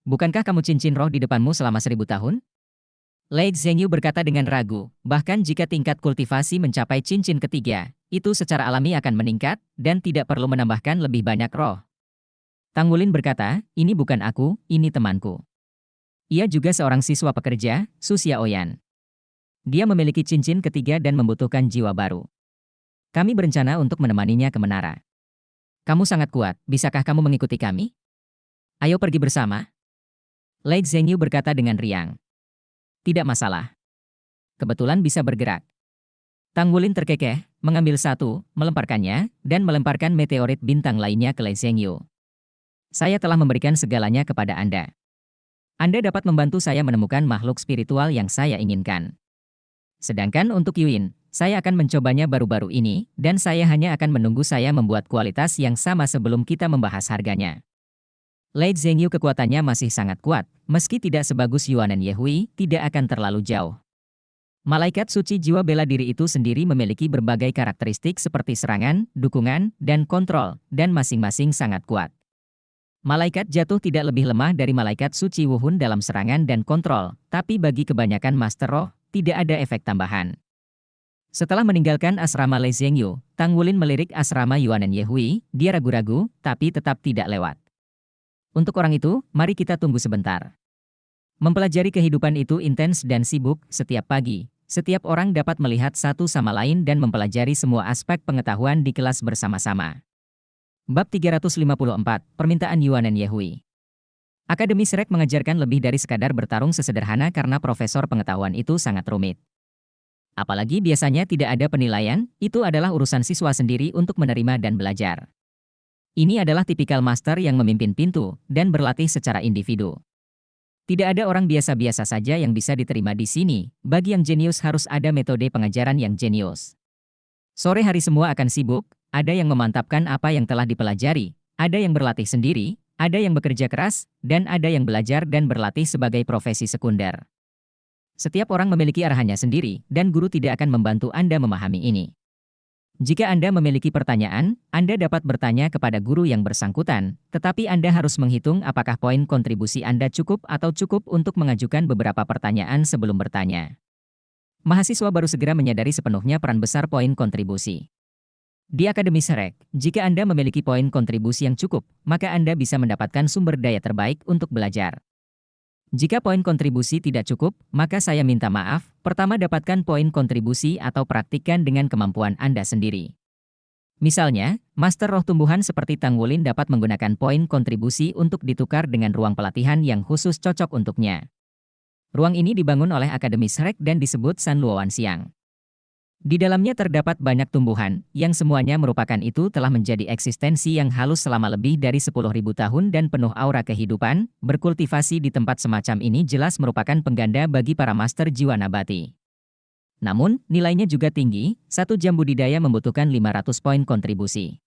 Bukankah kamu cincin roh di depanmu selama 1000 tahun? Lei Zhengyu berkata dengan ragu, bahkan jika tingkat kultivasi mencapai cincin ketiga, itu secara alami akan meningkat, dan tidak perlu menambahkan lebih banyak roh. Tanggulin berkata, ini bukan aku, ini temanku. Ia juga seorang siswa pekerja, Su Xiaoyan. Dia memiliki cincin ketiga dan membutuhkan jiwa baru. Kami berencana untuk menemaninya ke menara. Kamu sangat kuat, bisakah kamu mengikuti kami? Ayo pergi bersama. Lei Zhengyu berkata dengan riang. Tidak masalah. Kebetulan bisa bergerak. Tanggulin terkekeh, mengambil satu, melemparkannya, dan melemparkan meteorit bintang lainnya ke Lei Zhengyu. Saya telah memberikan segalanya kepada Anda. Anda dapat membantu saya menemukan makhluk spiritual yang saya inginkan. Sedangkan untuk Yuin, saya akan mencobanya baru-baru ini, dan saya hanya akan menunggu saya membuat kualitas yang sama sebelum kita membahas harganya. Lei Zhengyu kekuatannya masih sangat kuat, meski tidak sebagus Yuanen Yehui, tidak akan terlalu jauh. Malaikat suci jiwa bela diri itu sendiri memiliki berbagai karakteristik seperti serangan, dukungan, dan kontrol, dan masing-masing sangat kuat. Malaikat jatuh tidak lebih lemah dari malaikat suci Wuhun dalam serangan dan kontrol, tapi bagi kebanyakan master roh, tidak ada efek tambahan. Setelah meninggalkan asrama Lei Zhengyu, Tanggulin melirik asrama Yuanen Yehui, dia ragu-ragu, tapi tetap tidak lewat. Untuk orang itu, mari kita tunggu sebentar. Mempelajari kehidupan itu intens dan sibuk, setiap pagi. Setiap orang dapat melihat satu sama lain dan mempelajari semua aspek pengetahuan di kelas bersama-sama. Bab 354, Permintaan Yuanen Yehui. Akademi Shrek mengajarkan lebih dari sekadar bertarung sesederhana karena profesor pengetahuan itu sangat rumit. Apalagi biasanya tidak ada penilaian, itu adalah urusan siswa sendiri untuk menerima dan belajar. Ini adalah tipikal master yang memimpin pintu dan berlatih secara individu. Tidak ada orang biasa-biasa saja yang bisa diterima di sini, bagi yang jenius harus ada metode pengajaran yang jenius. Sore hari semua akan sibuk, ada yang memantapkan apa yang telah dipelajari, ada yang berlatih sendiri, ada yang bekerja keras, dan ada yang belajar dan berlatih sebagai profesi sekunder. Setiap orang memiliki arahannya sendiri, dan guru tidak akan membantu Anda memahami ini. Jika Anda memiliki pertanyaan, Anda dapat bertanya kepada guru yang bersangkutan, tetapi Anda harus menghitung apakah poin kontribusi Anda cukup atau cukup untuk mengajukan beberapa pertanyaan sebelum bertanya. Mahasiswa baru segera menyadari sepenuhnya peran besar poin kontribusi. Di Akademi Shrek, jika Anda memiliki poin kontribusi yang cukup, maka Anda bisa mendapatkan sumber daya terbaik untuk belajar. Jika poin kontribusi tidak cukup, maka saya minta maaf, pertama dapatkan poin kontribusi atau praktikkan dengan kemampuan Anda sendiri. Misalnya, Master Roh Tumbuhan seperti Tanggulin dapat menggunakan poin kontribusi untuk ditukar dengan ruang pelatihan yang khusus cocok untuknya. Ruang ini dibangun oleh Akademi Shrek dan disebut San Luowanxiang. Di dalamnya terdapat banyak tumbuhan, yang semuanya merupakan itu telah menjadi eksistensi yang halus selama lebih dari 10.000 tahun dan penuh aura kehidupan. Berkultivasi di tempat semacam ini jelas merupakan pengganda bagi para master jiwa nabati. Namun, nilainya juga tinggi, 1 jam budidaya membutuhkan 500 poin kontribusi.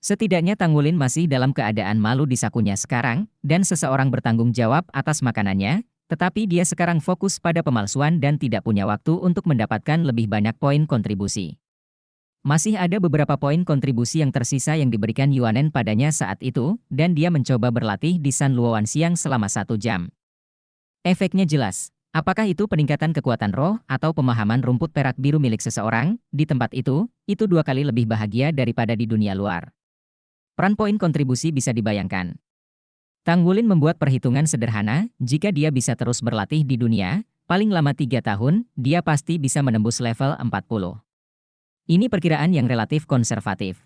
Setidaknya Tanggulin masih dalam keadaan malu di sakunya sekarang, dan seseorang bertanggung jawab atas makanannya, tetapi dia sekarang fokus pada pemalsuan dan tidak punya waktu untuk mendapatkan lebih banyak poin kontribusi. Masih ada beberapa poin kontribusi yang tersisa yang diberikan Yuanen padanya saat itu, dan dia mencoba berlatih di San Luowanxiang selama 1 jam. Efeknya jelas. Apakah itu peningkatan kekuatan roh atau pemahaman rumput perak biru milik seseorang? Di tempat itu 2 kali lebih bahagia daripada di dunia luar. Peran poin kontribusi bisa dibayangkan. Tanggulin membuat perhitungan sederhana, jika dia bisa terus berlatih di dunia, paling lama 3 tahun, dia pasti bisa menembus level 40. Ini perkiraan yang relatif konservatif.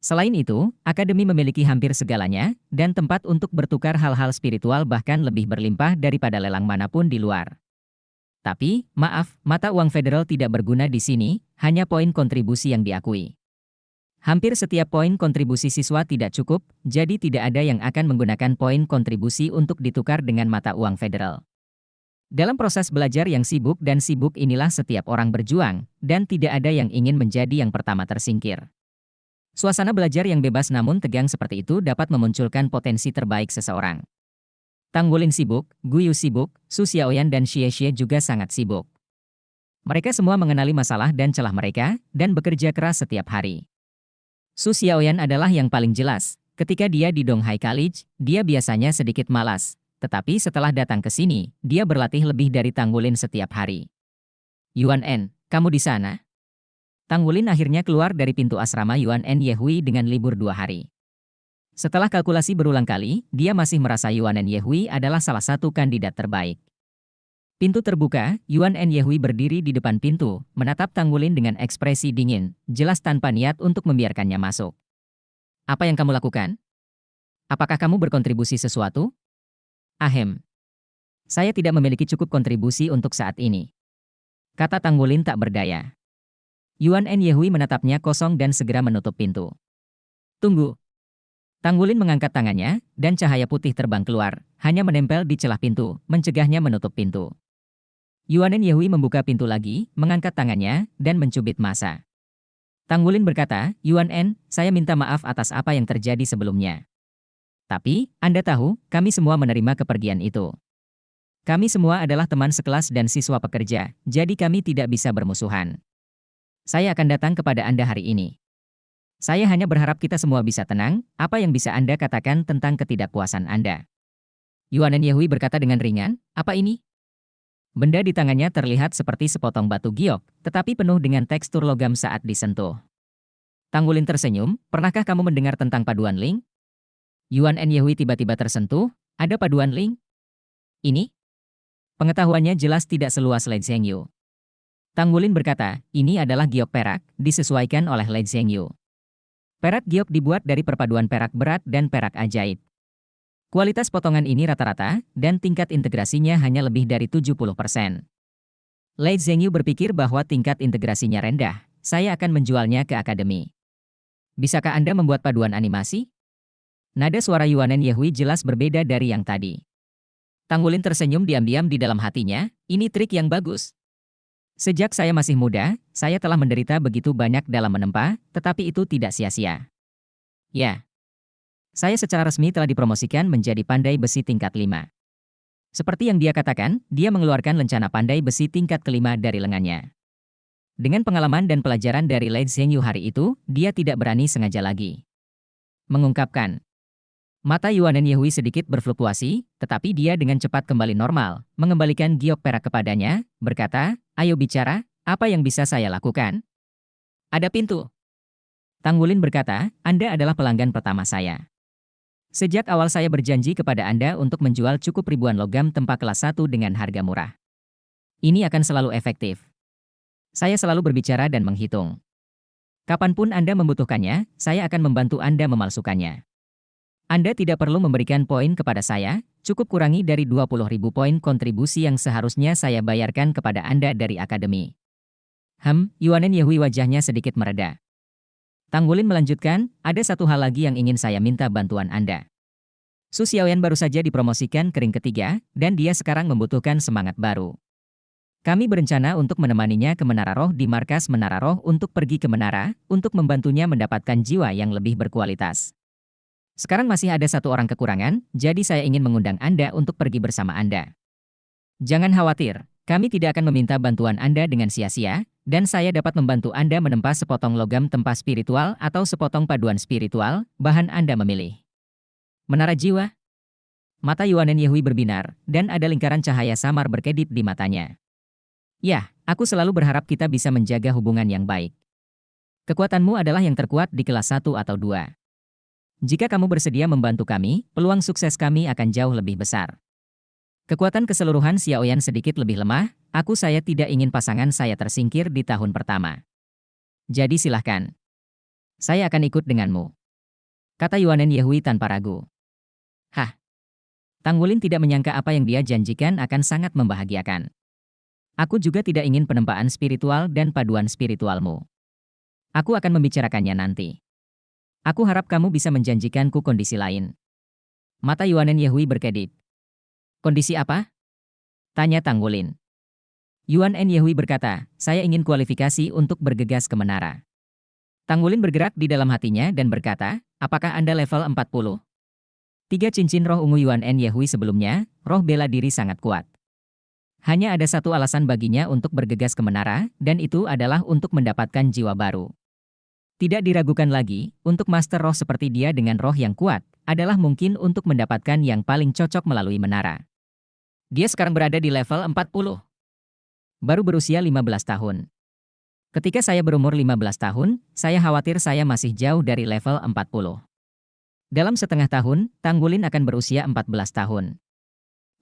Selain itu, Akademi memiliki hampir segalanya, dan tempat untuk bertukar hal-hal spiritual bahkan lebih berlimpah daripada lelang manapun di luar. Tapi, maaf, mata uang federal tidak berguna di sini, hanya poin kontribusi yang diakui. Hampir setiap poin kontribusi siswa tidak cukup, jadi tidak ada yang akan menggunakan poin kontribusi untuk ditukar dengan mata uang federal. Dalam proses belajar yang sibuk dan sibuk inilah setiap orang berjuang, dan tidak ada yang ingin menjadi yang pertama tersingkir. Suasana belajar yang bebas namun tegang seperti itu dapat memunculkan potensi terbaik seseorang. Tanggulin sibuk, Guyu sibuk, Su Xiaoyan dan Xie Xie juga sangat sibuk. Mereka semua mengenali masalah dan celah mereka, dan bekerja keras setiap hari. Su Xiaoyan adalah yang paling jelas. Ketika dia di Donghai College, dia biasanya sedikit malas. Tetapi setelah datang ke sini, dia berlatih lebih dari Tanggulin setiap hari. Yuan En, kamu di sana? Tanggulin akhirnya keluar dari pintu asrama Yuan En Yehui dengan libur 2 hari. Setelah kalkulasi berulang kali, dia masih merasa Yuan En Yehui adalah salah satu kandidat terbaik. Pintu terbuka, Yuan En Yehui berdiri di depan pintu, menatap Tanggulin dengan ekspresi dingin, jelas tanpa niat untuk membiarkannya masuk. Apa yang kamu lakukan? Apakah kamu berkontribusi sesuatu? Ahem. Saya tidak memiliki cukup kontribusi untuk saat ini. Kata Tanggulin tak berdaya. Yuan En Yehui menatapnya kosong dan segera menutup pintu. Tunggu. Tanggulin mengangkat tangannya, dan cahaya putih terbang keluar, hanya menempel di celah pintu, mencegahnya menutup pintu. Yuan En Yehui membuka pintu lagi, mengangkat tangannya, dan mencubit masa. Tanggulin berkata, Yuan En, saya minta maaf atas apa yang terjadi sebelumnya. Tapi, Anda tahu, kami semua menerima kepergian itu. Kami semua adalah teman sekelas dan siswa pekerja, jadi kami tidak bisa bermusuhan. Saya akan datang kepada Anda hari ini. Saya hanya berharap kita semua bisa tenang. Apa yang bisa Anda katakan tentang ketidakpuasan Anda? Yuan En Yehui berkata dengan ringan, apa ini? Benda di tangannya terlihat seperti sepotong batu giok, tetapi penuh dengan tekstur logam saat disentuh. Tanggulin tersenyum, pernahkah kamu mendengar tentang paduan Ling? Yuan En Yehui tiba-tiba tersentuh, ada paduan Ling? Ini? Pengetahuannya jelas tidak seluas Lei Zhengyu. Tanggulin berkata, ini adalah giok perak, disesuaikan oleh Lei Zhengyu. Perak giok dibuat dari perpaduan perak berat dan perak ajaib. Kualitas potongan ini rata-rata, dan tingkat integrasinya hanya lebih dari 70%. Lei Zhengyu berpikir bahwa tingkat integrasinya rendah, saya akan menjualnya ke akademi. Bisakah Anda membuat paduan animasi? Nada suara Yuan En Yehui jelas berbeda dari yang tadi. Tanggulin tersenyum diam-diam di dalam hatinya, ini trik yang bagus. Sejak saya masih muda, saya telah menderita begitu banyak dalam menempa, tetapi itu tidak sia-sia. Ya. Saya secara resmi telah dipromosikan menjadi pandai besi tingkat 5. Seperti yang dia katakan, dia mengeluarkan lencana pandai besi tingkat ke-5 dari lengannya. Dengan pengalaman dan pelajaran dari Lei Zhengyu hari itu, dia tidak berani sengaja lagi mengungkapkan. Mata Yuan En Yehui sedikit berfluktuasi, tetapi dia dengan cepat kembali normal, mengembalikan giok perak kepadanya, berkata, ayo bicara, apa yang bisa saya lakukan? Ada pintu. Tanggulin berkata, Anda adalah pelanggan pertama saya. Sejak awal saya berjanji kepada Anda untuk menjual cukup ribuan logam tempa kelas 1 dengan harga murah. Ini akan selalu efektif. Saya selalu berbicara dan menghitung. Kapanpun Anda membutuhkannya, saya akan membantu Anda memalsukannya. Anda tidak perlu memberikan poin kepada saya, Cukup kurangi dari 20.000 poin kontribusi yang seharusnya saya bayarkan kepada Anda dari akademi. Yuanen Yehui wajahnya sedikit mereda. Tang Wulin melanjutkan, ada satu hal lagi yang ingin saya minta bantuan Anda. Su Xiaoyan baru saja dipromosikan ke ring ketiga, dan dia sekarang membutuhkan semangat baru. Kami berencana untuk menemaninya ke Menara Roh di markas Menara Roh untuk pergi ke Menara, untuk membantunya mendapatkan jiwa yang lebih berkualitas. Sekarang masih ada satu orang kekurangan, jadi saya ingin mengundang Anda untuk pergi bersama Anda. Jangan khawatir, kami tidak akan meminta bantuan Anda dengan sia-sia, dan saya dapat membantu Anda menempa sepotong logam tempa spiritual atau sepotong paduan spiritual, bahan Anda memilih. Menara jiwa? Mata Yuanen Yehui berbinar, dan ada lingkaran cahaya samar berkedip di matanya. Ya, aku selalu berharap kita bisa menjaga hubungan yang baik. Kekuatanmu adalah yang terkuat di kelas 1 atau 2. Jika kamu bersedia membantu kami, peluang sukses kami akan jauh lebih besar. Kekuatan keseluruhan Xiaoyan sedikit lebih lemah, saya tidak ingin pasangan saya tersingkir di tahun pertama. Jadi silahkan. Saya akan ikut denganmu. Kata Yuanen Yehui tanpa ragu. Tang Wulin tidak menyangka apa yang dia janjikan akan sangat membahagiakan. Aku juga tidak ingin penempaan spiritual dan paduan spiritualmu. Aku akan membicarakannya nanti. Aku harap kamu bisa menjanjikanku kondisi lain. Mata Yuanen Yehui berkedip. Kondisi apa? Tanya Tang Wulin. Yuanen Yehui berkata, saya ingin kualifikasi untuk bergegas ke menara. Tang Wulin bergerak di dalam hatinya dan berkata, apakah Anda level 40? 3 cincin roh ungu Yuanen Yehui sebelumnya, roh bela diri sangat kuat. Hanya ada satu alasan baginya untuk bergegas ke menara, dan itu adalah untuk mendapatkan jiwa baru. Tidak diragukan lagi, untuk master roh seperti dia dengan roh yang kuat, adalah mungkin untuk mendapatkan yang paling cocok melalui menara. Dia sekarang berada di level 40. Baru berusia 15 tahun. Ketika saya berumur 15 tahun, saya khawatir saya masih jauh dari level 40. Dalam setengah tahun, Tang Wulin akan berusia 14 tahun.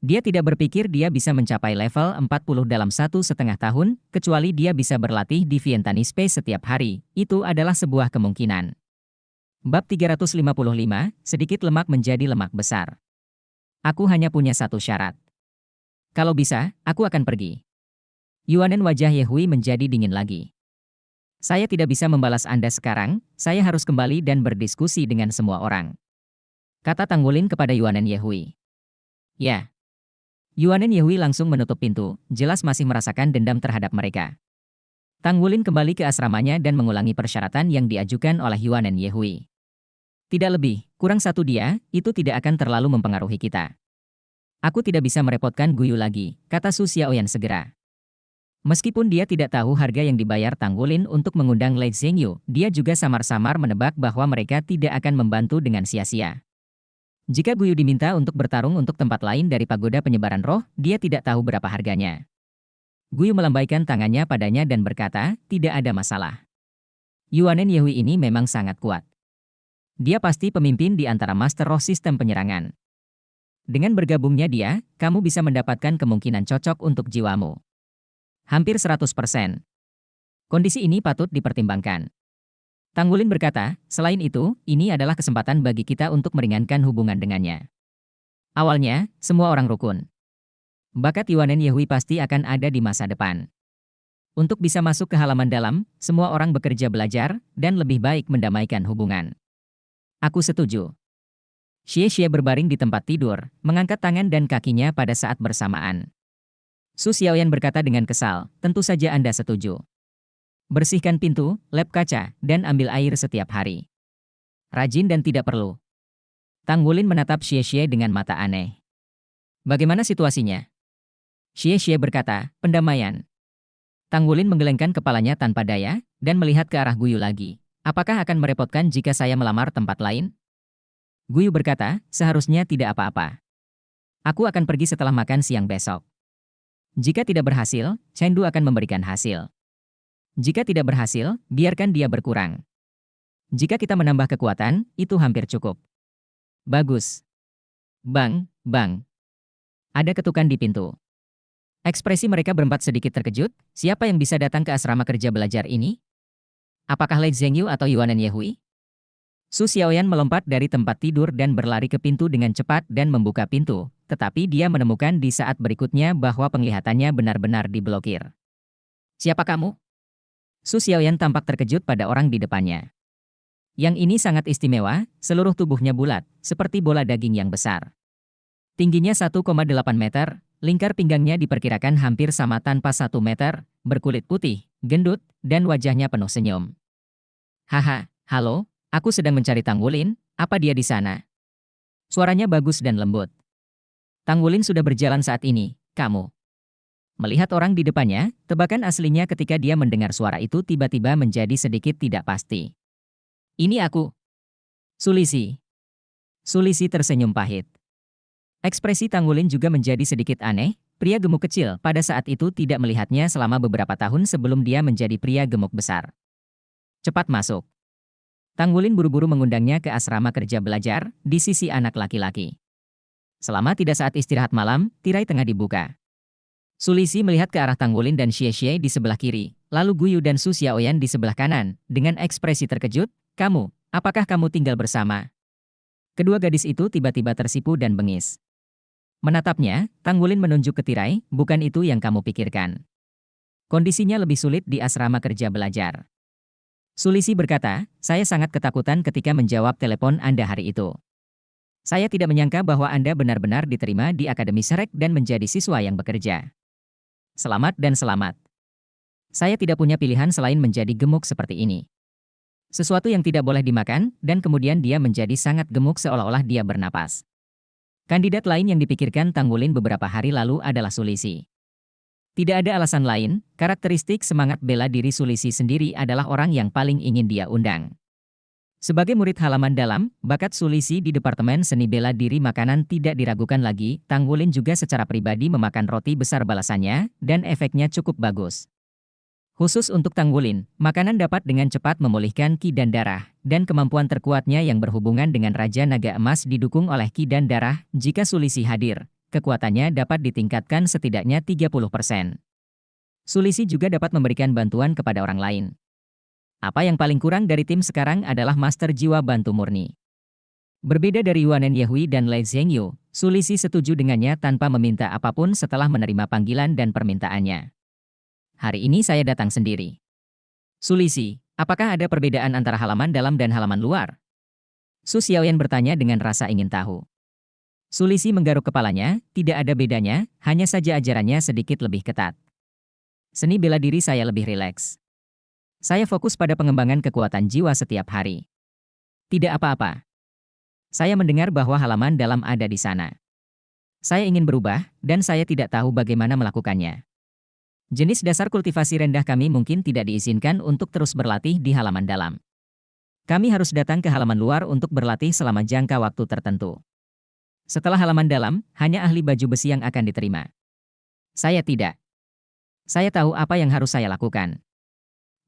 Dia tidak berpikir dia bisa mencapai level 40 dalam 1,5 tahun, kecuali dia bisa berlatih di Vientani Space setiap hari. Itu adalah sebuah kemungkinan. Bab 355, sedikit lemak menjadi lemak besar. Aku hanya punya satu syarat. Kalau bisa, aku akan pergi. Yuanen wajah Yehui menjadi dingin lagi. Saya tidak bisa membalas Anda sekarang, saya harus kembali dan berdiskusi dengan semua orang. Kata Tang Wulin kepada Yuanen Yehui. Ya. Yuanen Yehui langsung menutup pintu, jelas masih merasakan dendam terhadap mereka. Tang Wulin kembali ke asramanya dan mengulangi persyaratan yang diajukan oleh Yuanen Yehui. Tidak lebih, kurang satu dia, itu tidak akan terlalu mempengaruhi kita. Aku tidak bisa merepotkan Guyu lagi, kata Su Xiaoyan segera. Meskipun dia tidak tahu harga yang dibayar Tang Wulin untuk mengundang Lei Zhengyu, dia juga samar-samar menebak bahwa mereka tidak akan membantu dengan sia-sia. Jika Guyu diminta untuk bertarung untuk tempat lain dari pagoda penyebaran roh, dia tidak tahu berapa harganya. Guyu melambaikan tangannya padanya dan berkata, tidak ada masalah. Yuanen Yehui ini memang sangat kuat. Dia pasti pemimpin di antara master roh sistem penyerangan. Dengan bergabungnya dia, kamu bisa mendapatkan kemungkinan cocok untuk jiwamu. Hampir 100%. Kondisi ini patut dipertimbangkan. Tang Wulin berkata, selain itu, ini adalah kesempatan bagi kita untuk meringankan hubungan dengannya. Awalnya, semua orang rukun. Bakat Yuanen Yehui pasti akan ada di masa depan. Untuk bisa masuk ke halaman dalam, semua orang bekerja belajar, dan lebih baik mendamaikan hubungan. Aku setuju. Xie berbaring di tempat tidur, mengangkat tangan dan kakinya pada saat bersamaan. Su Xiaoyan berkata dengan kesal, tentu saja Anda setuju. Bersihkan pintu, lap kaca, dan ambil air setiap hari. Rajin dan tidak perlu. Tang Wulin menatap Xie dengan mata aneh. Bagaimana situasinya? Xie berkata, pendamaian. Tang Wulin menggelengkan kepalanya tanpa daya, dan melihat ke arah Guyu lagi. Apakah akan merepotkan jika saya melamar tempat lain? Guyu berkata, seharusnya tidak apa-apa. Aku akan pergi setelah makan siang besok. Jika tidak berhasil, Chengdu akan memberikan hasil. Jika tidak berhasil, biarkan dia berkurang. Jika kita menambah kekuatan, itu hampir cukup. Bagus. Bang. Ada ketukan di pintu. Ekspresi mereka berempat sedikit terkejut, siapa yang bisa datang ke asrama kerja belajar ini? Apakah Lei Zhengyu atau Yuanen Yehui? Su Xiaoyan melompat dari tempat tidur dan berlari ke pintu dengan cepat dan membuka pintu. tetapi dia menemukan di saat berikutnya bahwa penglihatannya benar-benar diblokir. Siapa kamu? Su Xiaoyan tampak terkejut pada orang di depannya. Yang ini sangat istimewa, seluruh tubuhnya bulat, seperti bola daging yang besar. Tingginya 1,8 meter, lingkar pinggangnya diperkirakan hampir sama tanpa 1 meter, berkulit putih, gendut, dan wajahnya penuh senyum. Haha, halo, aku sedang mencari Tang Wulin, apa dia di sana? Suaranya bagus dan lembut. Tang Wulin sudah berjalan saat ini, kamu. Melihat orang di depannya, tebakan aslinya ketika dia mendengar suara itu tiba-tiba menjadi sedikit tidak pasti. Ini aku. Sulisi. Sulisi tersenyum pahit. Ekspresi Tang Wulin juga menjadi sedikit aneh, pria gemuk kecil pada saat itu tidak melihatnya selama beberapa tahun sebelum dia menjadi pria gemuk besar. Cepat masuk. Tang Wulin buru-buru mengundangnya ke asrama kerja belajar, di sisi anak laki-laki. Selama tidak saat istirahat malam, tirai tengah dibuka. Sulisi melihat ke arah Tang Wulin dan Xie Xie di sebelah kiri, lalu Guyu dan Su Xiaoyan di sebelah kanan, dengan ekspresi terkejut, kamu, apakah kamu tinggal bersama? Kedua gadis itu tiba-tiba tersipu dan bengis. Menatapnya, Tang Wulin menunjuk ke tirai, bukan itu yang kamu pikirkan. Kondisinya lebih sulit di asrama kerja belajar. Sulisi berkata, saya sangat ketakutan ketika menjawab telepon Anda hari itu. Saya tidak menyangka bahwa Anda benar-benar diterima di Akademi Shrek dan menjadi siswa yang bekerja. Selamat dan selamat. Saya tidak punya pilihan selain menjadi gemuk seperti ini. Sesuatu yang tidak boleh dimakan, dan kemudian dia menjadi sangat gemuk seolah-olah dia bernapas. Kandidat lain yang dipikirkan Tang Wulin beberapa hari lalu adalah Sulisi. Tidak ada alasan lain, karakteristik semangat bela diri Sulisi sendiri adalah orang yang paling ingin dia undang. Sebagai murid halaman dalam, bakat Sulisi di Departemen Seni Bela Diri Makanan tidak diragukan lagi. Tang Wulin juga secara pribadi memakan roti besar balasannya, dan efeknya cukup bagus. Khusus untuk Tang Wulin, makanan dapat dengan cepat memulihkan ki dan darah, dan kemampuan terkuatnya yang berhubungan dengan Raja Naga Emas didukung oleh ki dan darah. Jika Sulisi hadir, kekuatannya dapat ditingkatkan setidaknya 30%. Sulisi juga dapat memberikan bantuan kepada orang lain. Apa yang paling kurang dari tim sekarang adalah Master Jiwa Bantu Murni. Berbeda dari Yuanen Yehui dan Lei Zhengyu, Sulisi setuju dengannya tanpa meminta apapun setelah menerima panggilan dan permintaannya. Hari ini saya datang sendiri. Sulisi, apakah ada perbedaan antara halaman dalam dan halaman luar? Su Xiaoyan bertanya dengan rasa ingin tahu. Sulisi menggaruk kepalanya, tidak ada bedanya, hanya saja ajarannya sedikit lebih ketat. Seni bela diri saya lebih rileks. Saya fokus pada pengembangan kekuatan jiwa setiap hari. Tidak apa-apa. Saya mendengar bahwa halaman dalam ada di sana. Saya ingin berubah, dan saya tidak tahu bagaimana melakukannya. Jenis dasar kultivasi rendah kami mungkin tidak diizinkan untuk terus berlatih di halaman dalam. Kami harus datang ke halaman luar untuk berlatih selama jangka waktu tertentu. Setelah halaman dalam, hanya ahli baju besi yang akan diterima. Saya tidak. Saya tahu apa yang harus saya lakukan.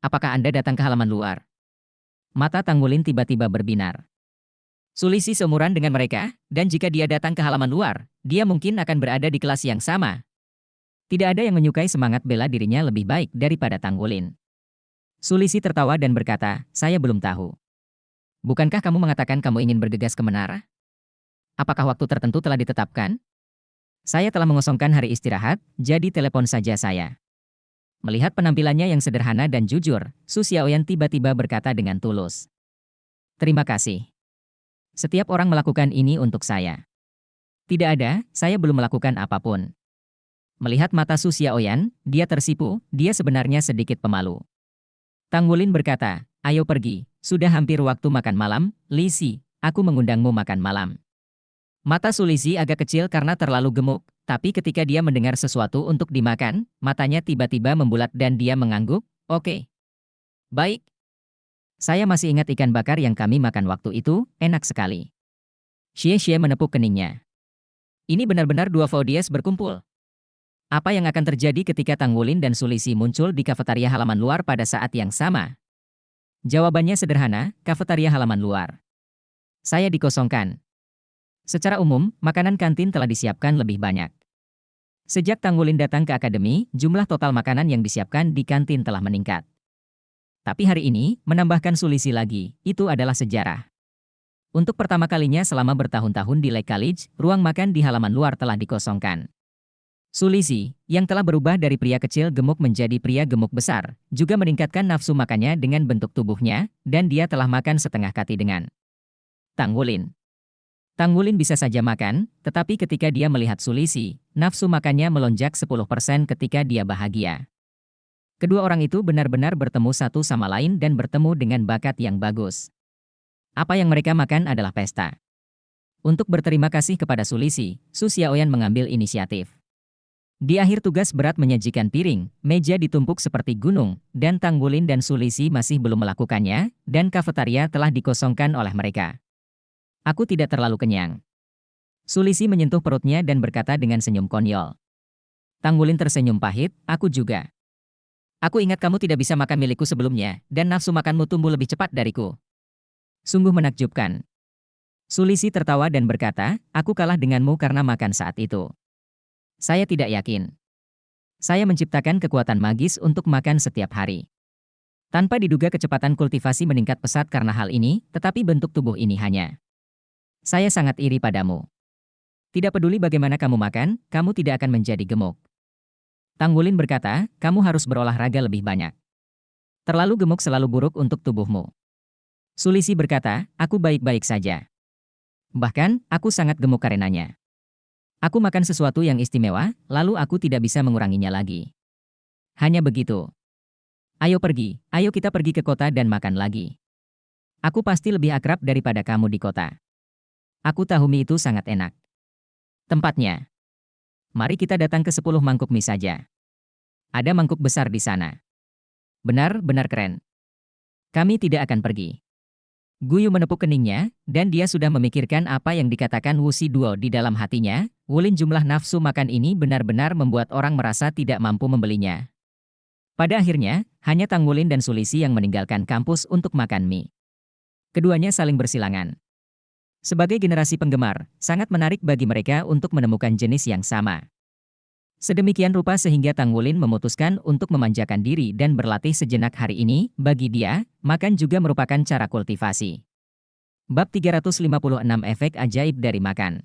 Apakah Anda datang ke halaman luar? Mata Tang Wulin tiba-tiba berbinar. Sulisi seumuran dengan mereka, dan jika dia datang ke halaman luar, dia mungkin akan berada di kelas yang sama. Tidak ada yang menyukai semangat bela dirinya lebih baik daripada Tang Wulin. Sulisi tertawa dan berkata, saya belum tahu. Bukankah kamu mengatakan kamu ingin bergegas ke menara? Apakah waktu tertentu telah ditetapkan? Saya telah mengosongkan hari istirahat, jadi telepon saja saya. Melihat penampilannya yang sederhana dan jujur, Su Xiaoyan tiba-tiba berkata dengan tulus. Terima kasih. Setiap orang melakukan ini untuk saya. Tidak ada, saya belum melakukan apapun. Melihat mata Su Xiaoyan, dia tersipu, dia sebenarnya sedikit pemalu. Tang Wulin berkata, ayo pergi, sudah hampir waktu makan malam, Li Si, aku mengundangmu makan malam. Mata Sulisi agak kecil karena terlalu gemuk, tapi ketika dia mendengar sesuatu untuk dimakan, matanya tiba-tiba membulat dan dia mengangguk, oke. Baik. Saya masih ingat ikan bakar yang kami makan waktu itu, enak sekali. Xie Xie menepuk keningnya. Ini benar-benar dua Vaudies berkumpul. Apa yang akan terjadi ketika Tang Wulin dan Sulisi muncul di kafetaria halaman luar pada saat yang sama? Jawabannya sederhana, kafetaria halaman luar. Saya dikosongkan. Secara umum, makanan kantin telah disiapkan lebih banyak. Sejak Tang Wulin datang ke akademi, jumlah total makanan yang disiapkan di kantin telah meningkat. Tapi hari ini, menambahkan Sulisi lagi, itu adalah sejarah. Untuk pertama kalinya selama bertahun-tahun di Lake College, ruang makan di halaman luar telah dikosongkan. Sulisi, yang telah berubah dari pria kecil gemuk menjadi pria gemuk besar, juga meningkatkan nafsu makannya dengan bentuk tubuhnya, dan dia telah makan setengah kati dengan Tang Wulin. Tang Wulin bisa saja makan, tetapi ketika dia melihat Sulisi, nafsu makannya melonjak 10% ketika dia bahagia. Kedua orang itu benar-benar bertemu satu sama lain dan bertemu dengan bakat yang bagus. Apa yang mereka makan adalah pesta. Untuk berterima kasih kepada Sulisi, Su Xiaoyan mengambil inisiatif. Di akhir tugas berat menyajikan piring, meja ditumpuk seperti gunung, dan Tang Wulin dan Sulisi masih belum melakukannya, dan kafetaria telah dikosongkan oleh mereka. Aku tidak terlalu kenyang. Sulisi menyentuh perutnya dan berkata dengan senyum konyol. Tang Wulin tersenyum pahit, aku juga. Aku ingat kamu tidak bisa makan milikku sebelumnya, dan nafsu makanmu tumbuh lebih cepat dariku. Sungguh menakjubkan. Sulisi tertawa dan berkata, aku kalah denganmu karena makan saat itu. Saya tidak yakin. Saya menciptakan kekuatan magis untuk makan setiap hari. Tanpa diduga kecepatan kultivasi meningkat pesat karena hal ini, tetapi bentuk tubuh ini hanya. Saya sangat iri padamu. Tidak peduli bagaimana kamu makan, kamu tidak akan menjadi gemuk. Tang Wulin berkata, kamu harus berolahraga lebih banyak. Terlalu gemuk selalu buruk untuk tubuhmu. Sulisi berkata, aku baik-baik saja. Bahkan, aku sangat gemuk karenanya. Aku makan sesuatu yang istimewa, lalu aku tidak bisa menguranginya lagi. Hanya begitu. Ayo pergi, ayo kita pergi ke kota dan makan lagi. Aku pasti lebih akrab daripada kamu di kota. Aku tahu mie itu sangat enak. Tempatnya. Mari kita datang ke 10 mangkuk mie saja. Ada mangkuk besar di sana. Benar-benar keren. Kami tidak akan pergi. Guyu menepuk keningnya, dan dia sudah memikirkan apa yang dikatakan Wu Si Duo di dalam hatinya. Wulin jumlah nafsu makan ini benar-benar membuat orang merasa tidak mampu membelinya. Pada akhirnya, hanya Tang Wulin dan Sulisi yang meninggalkan kampus untuk makan mie. Keduanya saling bersilangan. Sebagai generasi penggemar, sangat menarik bagi mereka untuk menemukan jenis yang sama. Sedemikian rupa sehingga Tang Wulin memutuskan untuk memanjakan diri dan berlatih sejenak hari ini. Bagi dia, makan juga merupakan cara kultivasi. Bab 356 Efek Ajaib dari Makan.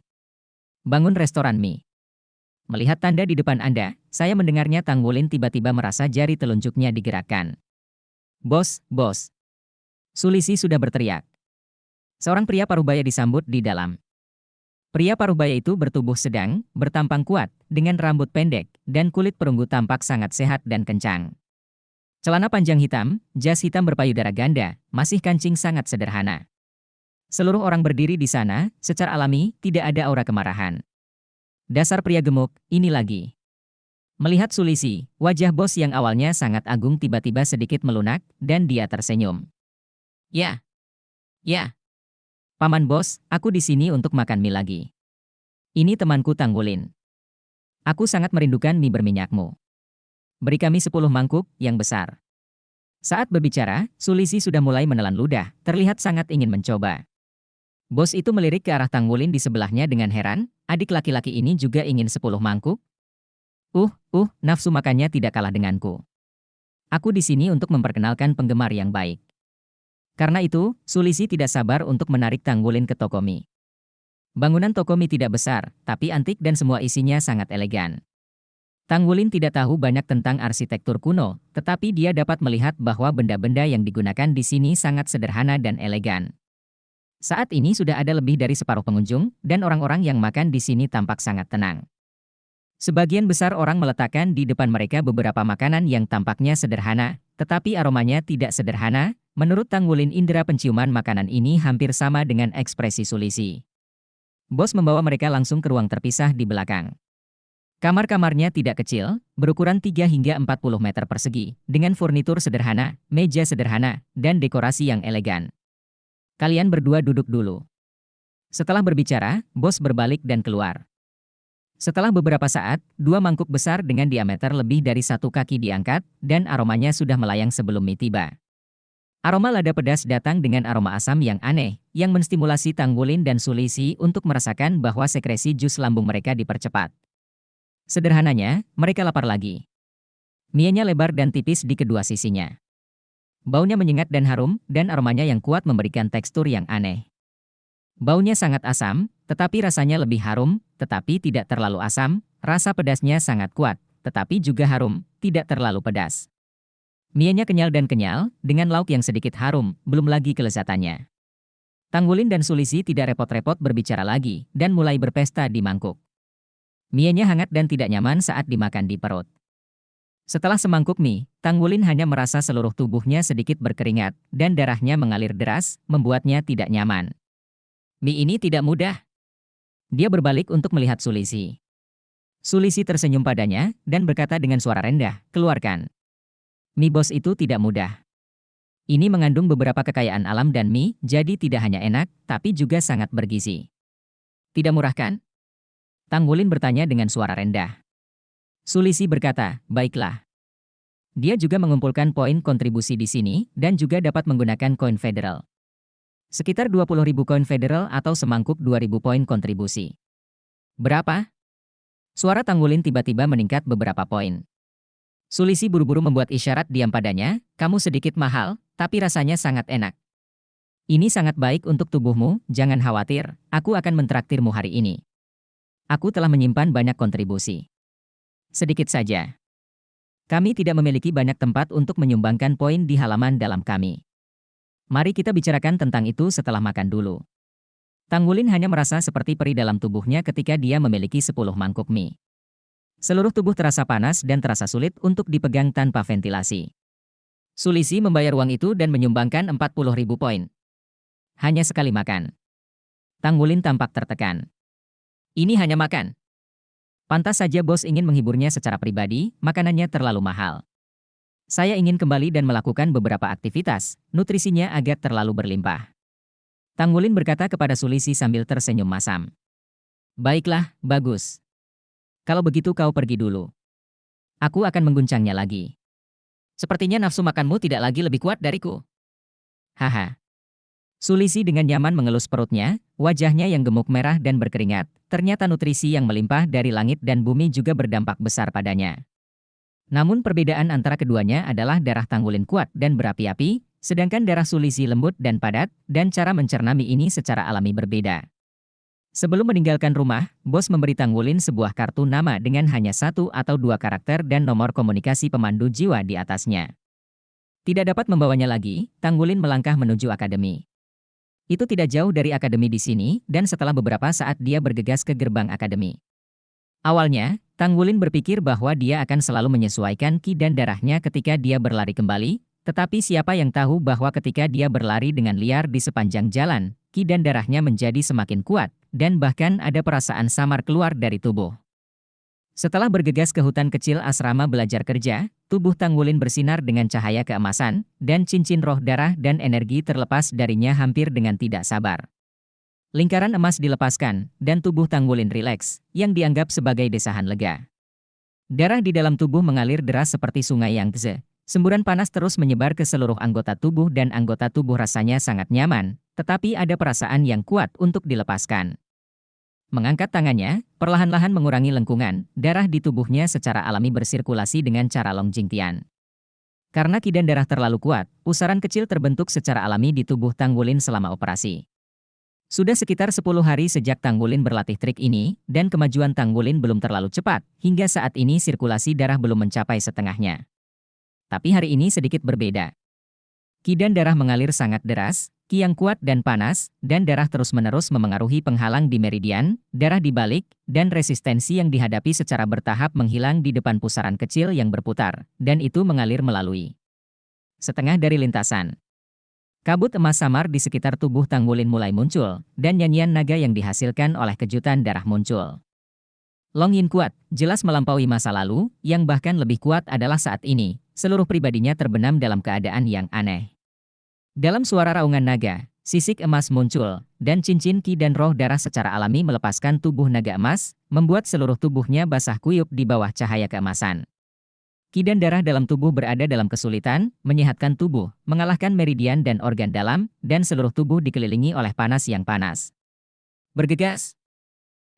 Bangun restoran mie. Melihat tanda di depan Anda, saya mendengarnya. Tang Wulin tiba-tiba merasa jari telunjuknya digerakkan. Bos, bos. Sulisi sudah berteriak. Seorang pria parubaya disambut di dalam. Pria parubaya itu bertubuh sedang, bertampang kuat, dengan rambut pendek, dan kulit perunggu tampak sangat sehat dan kencang. Celana panjang hitam, jas hitam berpayudara ganda, masih kancing sangat sederhana. Seluruh orang berdiri di sana, secara alami, tidak ada aura kemarahan. Dasar pria gemuk, ini lagi. Melihat Sulisi, wajah bos yang awalnya sangat agung tiba-tiba sedikit melunak, dan dia tersenyum. Ya. Ya. Paman bos, aku di sini untuk makan mie lagi. Ini temanku Tang Wulin. Aku sangat merindukan mie berminyakmu. Beri kami 10 mangkuk, yang besar. Saat berbicara, Sulisi sudah mulai menelan ludah, terlihat sangat ingin mencoba. Bos itu melirik ke arah Tang Wulin di sebelahnya dengan heran, adik laki-laki ini juga ingin 10 mangkuk? Nafsu makannya tidak kalah denganku. Aku di sini untuk memperkenalkan penggemar yang baik. Karena itu, Sulisi tidak sabar untuk menarik Tang Wulin ke toko mie. Bangunan toko mie tidak besar, tapi antik dan semua isinya sangat elegan. Tang Wulin tidak tahu banyak tentang arsitektur kuno, tetapi dia dapat melihat bahwa benda-benda yang digunakan di sini sangat sederhana dan elegan. Saat ini sudah ada lebih dari separuh pengunjung, dan orang-orang yang makan di sini tampak sangat tenang. Sebagian besar orang meletakkan di depan mereka beberapa makanan yang tampaknya sederhana, tetapi aromanya tidak sederhana. Menurut Tang Wulin, indera penciuman makanan ini hampir sama dengan ekspresi Sulisi. Bos membawa mereka langsung ke ruang terpisah di belakang. Kamar-kamarnya tidak kecil, berukuran 3 hingga 40 meter persegi, dengan furnitur sederhana, meja sederhana, dan dekorasi yang elegan. Kalian berdua duduk dulu. Setelah berbicara, bos berbalik dan keluar. Setelah beberapa saat, 2 mangkuk besar dengan diameter lebih dari 1 kaki diangkat, dan aromanya sudah melayang sebelum mie tiba. Aroma lada pedas datang dengan aroma asam yang aneh, yang menstimulasi Tang Wulin dan Sulisi untuk merasakan bahwa sekresi jus lambung mereka dipercepat. Sederhananya, mereka lapar lagi. Mie-nya lebar dan tipis di kedua sisinya. Baunya menyengat dan harum, dan aromanya yang kuat memberikan tekstur yang aneh. Baunya sangat asam, tetapi rasanya lebih harum, tetapi tidak terlalu asam, rasa pedasnya sangat kuat, tetapi juga harum, tidak terlalu pedas. Mienya kenyal dan kenyal, dengan lauk yang sedikit harum, belum lagi kelezatannya. Tanggulin dan Sulisi tidak repot-repot berbicara lagi, dan mulai berpesta di mangkuk. Mienya hangat dan tidak nyaman saat dimakan di perut. Setelah semangkuk mie, Tanggulin hanya merasa seluruh tubuhnya sedikit berkeringat, dan darahnya mengalir deras, membuatnya tidak nyaman. Mie ini tidak mudah. Dia berbalik untuk melihat Sulisi. Sulisi tersenyum padanya, dan berkata dengan suara rendah, keluarkan. Mie bos itu tidak mudah. Ini mengandung beberapa kekayaan alam dan mie, jadi tidak hanya enak, tapi juga sangat bergizi. Tidak murah kan? Tanggulin bertanya dengan suara rendah. Sulisi berkata, baiklah. Dia juga mengumpulkan poin kontribusi di sini, dan juga dapat menggunakan koin federal. Sekitar 20.000 koin federal atau semangkuk 2.000 poin kontribusi. Berapa? Suara Tanggulin tiba-tiba meningkat beberapa poin. Sulisi buru-buru membuat isyarat diam padanya, kamu sedikit mahal, tapi rasanya sangat enak. Ini sangat baik untuk tubuhmu, jangan khawatir, aku akan mentraktirmu hari ini. Aku telah menyimpan banyak kontribusi. Sedikit saja. Kami tidak memiliki banyak tempat untuk menyumbangkan poin di halaman dalam kami. Mari kita bicarakan tentang itu setelah makan dulu. Tanggulin hanya merasa seperti peri dalam tubuhnya ketika dia memiliki 10 mangkuk mie. Seluruh tubuh terasa panas dan terasa sulit untuk dipegang tanpa ventilasi. Sulisi membayar uang itu dan menyumbangkan 40.000 poin. Hanya sekali makan. Tanggulin tampak tertekan. Ini hanya makan. Pantas saja bos ingin menghiburnya secara pribadi, makanannya terlalu mahal. Saya ingin kembali dan melakukan beberapa aktivitas, nutrisinya agak terlalu berlimpah. Tanggulin berkata kepada Sulisi sambil tersenyum masam. Baiklah, bagus. Kalau begitu kau pergi dulu. Aku akan mengguncangnya lagi. Sepertinya nafsu makanmu tidak lagi lebih kuat dariku. Haha. Sulisi dengan nyaman mengelus perutnya, wajahnya yang gemuk merah dan berkeringat. Ternyata nutrisi yang melimpah dari langit dan bumi juga berdampak besar padanya. Namun perbedaan antara keduanya adalah darah Tanggulin kuat dan berapi-api, sedangkan darah Sulisi lembut dan padat, dan cara mencerna mie ini secara alami berbeda. Sebelum meninggalkan rumah, bos memberi Tanggulin sebuah kartu nama dengan hanya 1 atau 2 karakter dan nomor komunikasi pemandu jiwa di atasnya. Tidak dapat membawanya lagi, Tanggulin melangkah menuju akademi. Itu tidak jauh dari akademi di sini, dan setelah beberapa saat dia bergegas ke gerbang akademi. Awalnya, Tanggulin berpikir bahwa dia akan selalu menyesuaikan ki dan darahnya ketika dia berlari kembali, tetapi siapa yang tahu bahwa ketika dia berlari dengan liar di sepanjang jalan, ki dan darahnya menjadi semakin kuat, dan bahkan ada perasaan samar keluar dari tubuh. Setelah bergegas ke hutan kecil asrama belajar kerja, tubuh Tanggulin bersinar dengan cahaya keemasan, dan cincin roh darah dan energi terlepas darinya hampir dengan tidak sabar. Lingkaran emas dilepaskan, dan tubuh Tanggulin rileks, yang dianggap sebagai desahan lega. Darah di dalam tubuh mengalir deras seperti sungai Yangtze. Semburan panas terus menyebar ke seluruh anggota tubuh dan anggota tubuh rasanya sangat nyaman, tetapi ada perasaan yang kuat untuk dilepaskan. Mengangkat tangannya, perlahan-lahan mengurangi lengkungan, darah di tubuhnya secara alami bersirkulasi dengan cara Long Jingtian. Karena ki dan darah terlalu kuat, pusaran kecil terbentuk secara alami di tubuh Tanggulin selama operasi. Sudah sekitar 10 hari sejak Tanggulin berlatih trik ini, dan kemajuan Tanggulin belum terlalu cepat, hingga saat ini sirkulasi darah belum mencapai setengahnya. Tapi hari ini sedikit berbeda. Ki dan darah mengalir sangat deras, ki yang kuat dan panas, dan darah terus-menerus memengaruhi penghalang di meridian, darah dibalik, dan resistensi yang dihadapi secara bertahap menghilang di depan pusaran kecil yang berputar, dan itu mengalir melalui setengah dari lintasan. Kabut emas samar di sekitar tubuh Tanggulin mulai muncul, dan nyanyian naga yang dihasilkan oleh kejutan darah muncul. Long Yin kuat, jelas melampaui masa lalu, yang bahkan lebih kuat adalah saat ini, seluruh pribadinya terbenam dalam keadaan yang aneh. Dalam suara raungan naga, sisik emas muncul, dan cincin ki dan roh darah secara alami melepaskan tubuh naga emas, membuat seluruh tubuhnya basah kuyup di bawah cahaya keemasan. Ki dan darah dalam tubuh berada dalam kesulitan, menyehatkan tubuh, mengalahkan meridian dan organ dalam, dan seluruh tubuh dikelilingi oleh panas yang panas. Bergegas.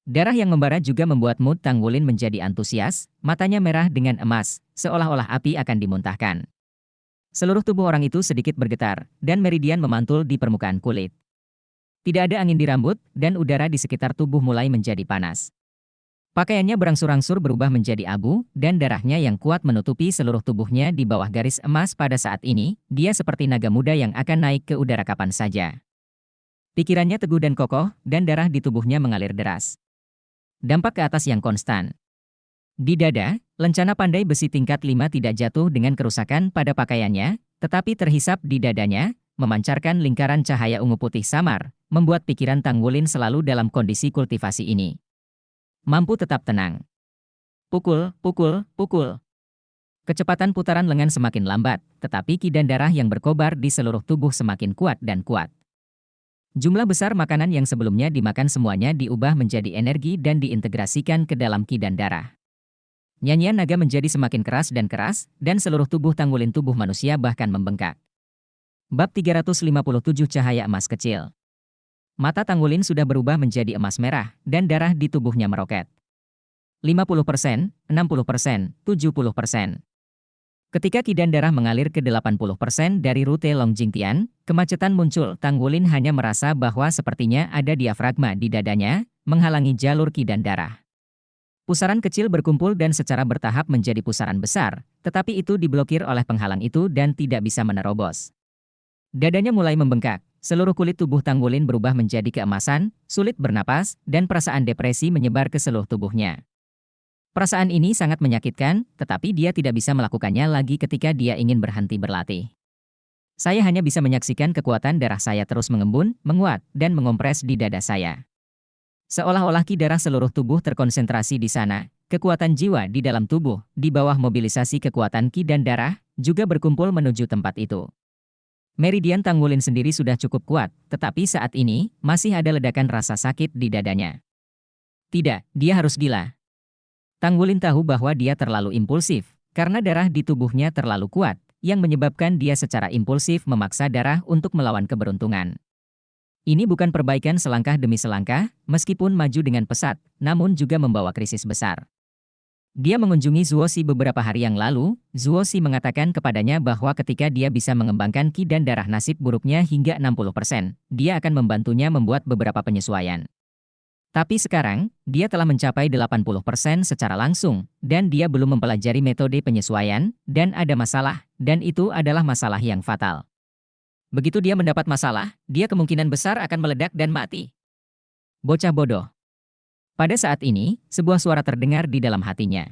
Darah yang membara juga membuat mood Tanggulin menjadi antusias, matanya merah dengan emas, seolah-olah api akan dimuntahkan. Seluruh tubuh orang itu sedikit bergetar, dan meridian memantul di permukaan kulit. Tidak ada angin di rambut, dan udara di sekitar tubuh mulai menjadi panas. Pakaiannya berangsur-angsur berubah menjadi abu, dan darahnya yang kuat menutupi seluruh tubuhnya di bawah garis emas. Pada saat ini, dia seperti naga muda yang akan naik ke udara kapan saja. Pikirannya teguh dan kokoh, dan darah di tubuhnya mengalir deras. Dampak ke atas yang konstan. Di dada, lencana pandai besi tingkat 5 tidak jatuh dengan kerusakan pada pakaiannya, tetapi terhisap di dadanya, memancarkan lingkaran cahaya ungu putih samar, membuat pikiran Tang Wulin selalu dalam kondisi kultivasi ini. Mampu tetap tenang. Pukul, pukul, pukul. Kecepatan putaran lengan semakin lambat, tetapi kidan darah yang berkobar di seluruh tubuh semakin kuat dan kuat. Jumlah besar makanan yang sebelumnya dimakan semuanya diubah menjadi energi dan diintegrasikan ke dalam kidan darah. Nyanyian naga menjadi semakin keras, dan seluruh tubuh Tang Wulin tubuh manusia bahkan membengkak. Bab 357 Cahaya Emas Kecil. Mata Tang Wulin sudah berubah menjadi emas merah, dan darah di tubuhnya meroket. 50%, 60%, 70%. Ketika kidan darah mengalir ke 80% dari rute Long Jingtian, kemacetan muncul. Tang Wulin hanya merasa bahwa sepertinya ada diafragma di dadanya, menghalangi jalur kidan darah. Pusaran kecil berkumpul dan secara bertahap menjadi pusaran besar, tetapi itu diblokir oleh penghalang itu dan tidak bisa menerobos. Dadanya mulai membengkak, seluruh kulit tubuh Tang Wulin berubah menjadi keemasan, sulit bernapas, dan perasaan depresi menyebar ke seluruh tubuhnya. Perasaan ini sangat menyakitkan, tetapi dia tidak bisa melakukannya lagi ketika dia ingin berhenti berlatih. Saya hanya bisa menyaksikan kekuatan darah saya terus mengembun, menguat, dan mengompres di dada saya. Seolah-olah ki darah seluruh tubuh terkonsentrasi di sana, kekuatan jiwa di dalam tubuh, di bawah mobilisasi kekuatan ki dan darah, juga berkumpul menuju tempat itu. Meridian Tang Wulin sendiri sudah cukup kuat, tetapi saat ini, masih ada ledakan rasa sakit di dadanya. Tidak, dia harus gila. Tang Wulin tahu bahwa dia terlalu impulsif, karena darah di tubuhnya terlalu kuat, yang menyebabkan dia secara impulsif memaksa darah untuk melawan keberuntungan. Ini bukan perbaikan selangkah demi selangkah, meskipun maju dengan pesat, namun juga membawa krisis besar. Dia mengunjungi Zuo Shi beberapa hari yang lalu. Zuo Shi mengatakan kepadanya bahwa ketika dia bisa mengembangkan ki dan darah nasib buruknya hingga 60%, dia akan membantunya membuat beberapa penyesuaian. Tapi sekarang, dia telah mencapai 80% secara langsung, dan dia belum mempelajari metode penyesuaian, dan ada masalah, dan itu adalah masalah yang fatal. Begitu dia mendapat masalah, dia kemungkinan besar akan meledak dan mati. Bocah bodoh. Pada saat ini, sebuah suara terdengar di dalam hatinya.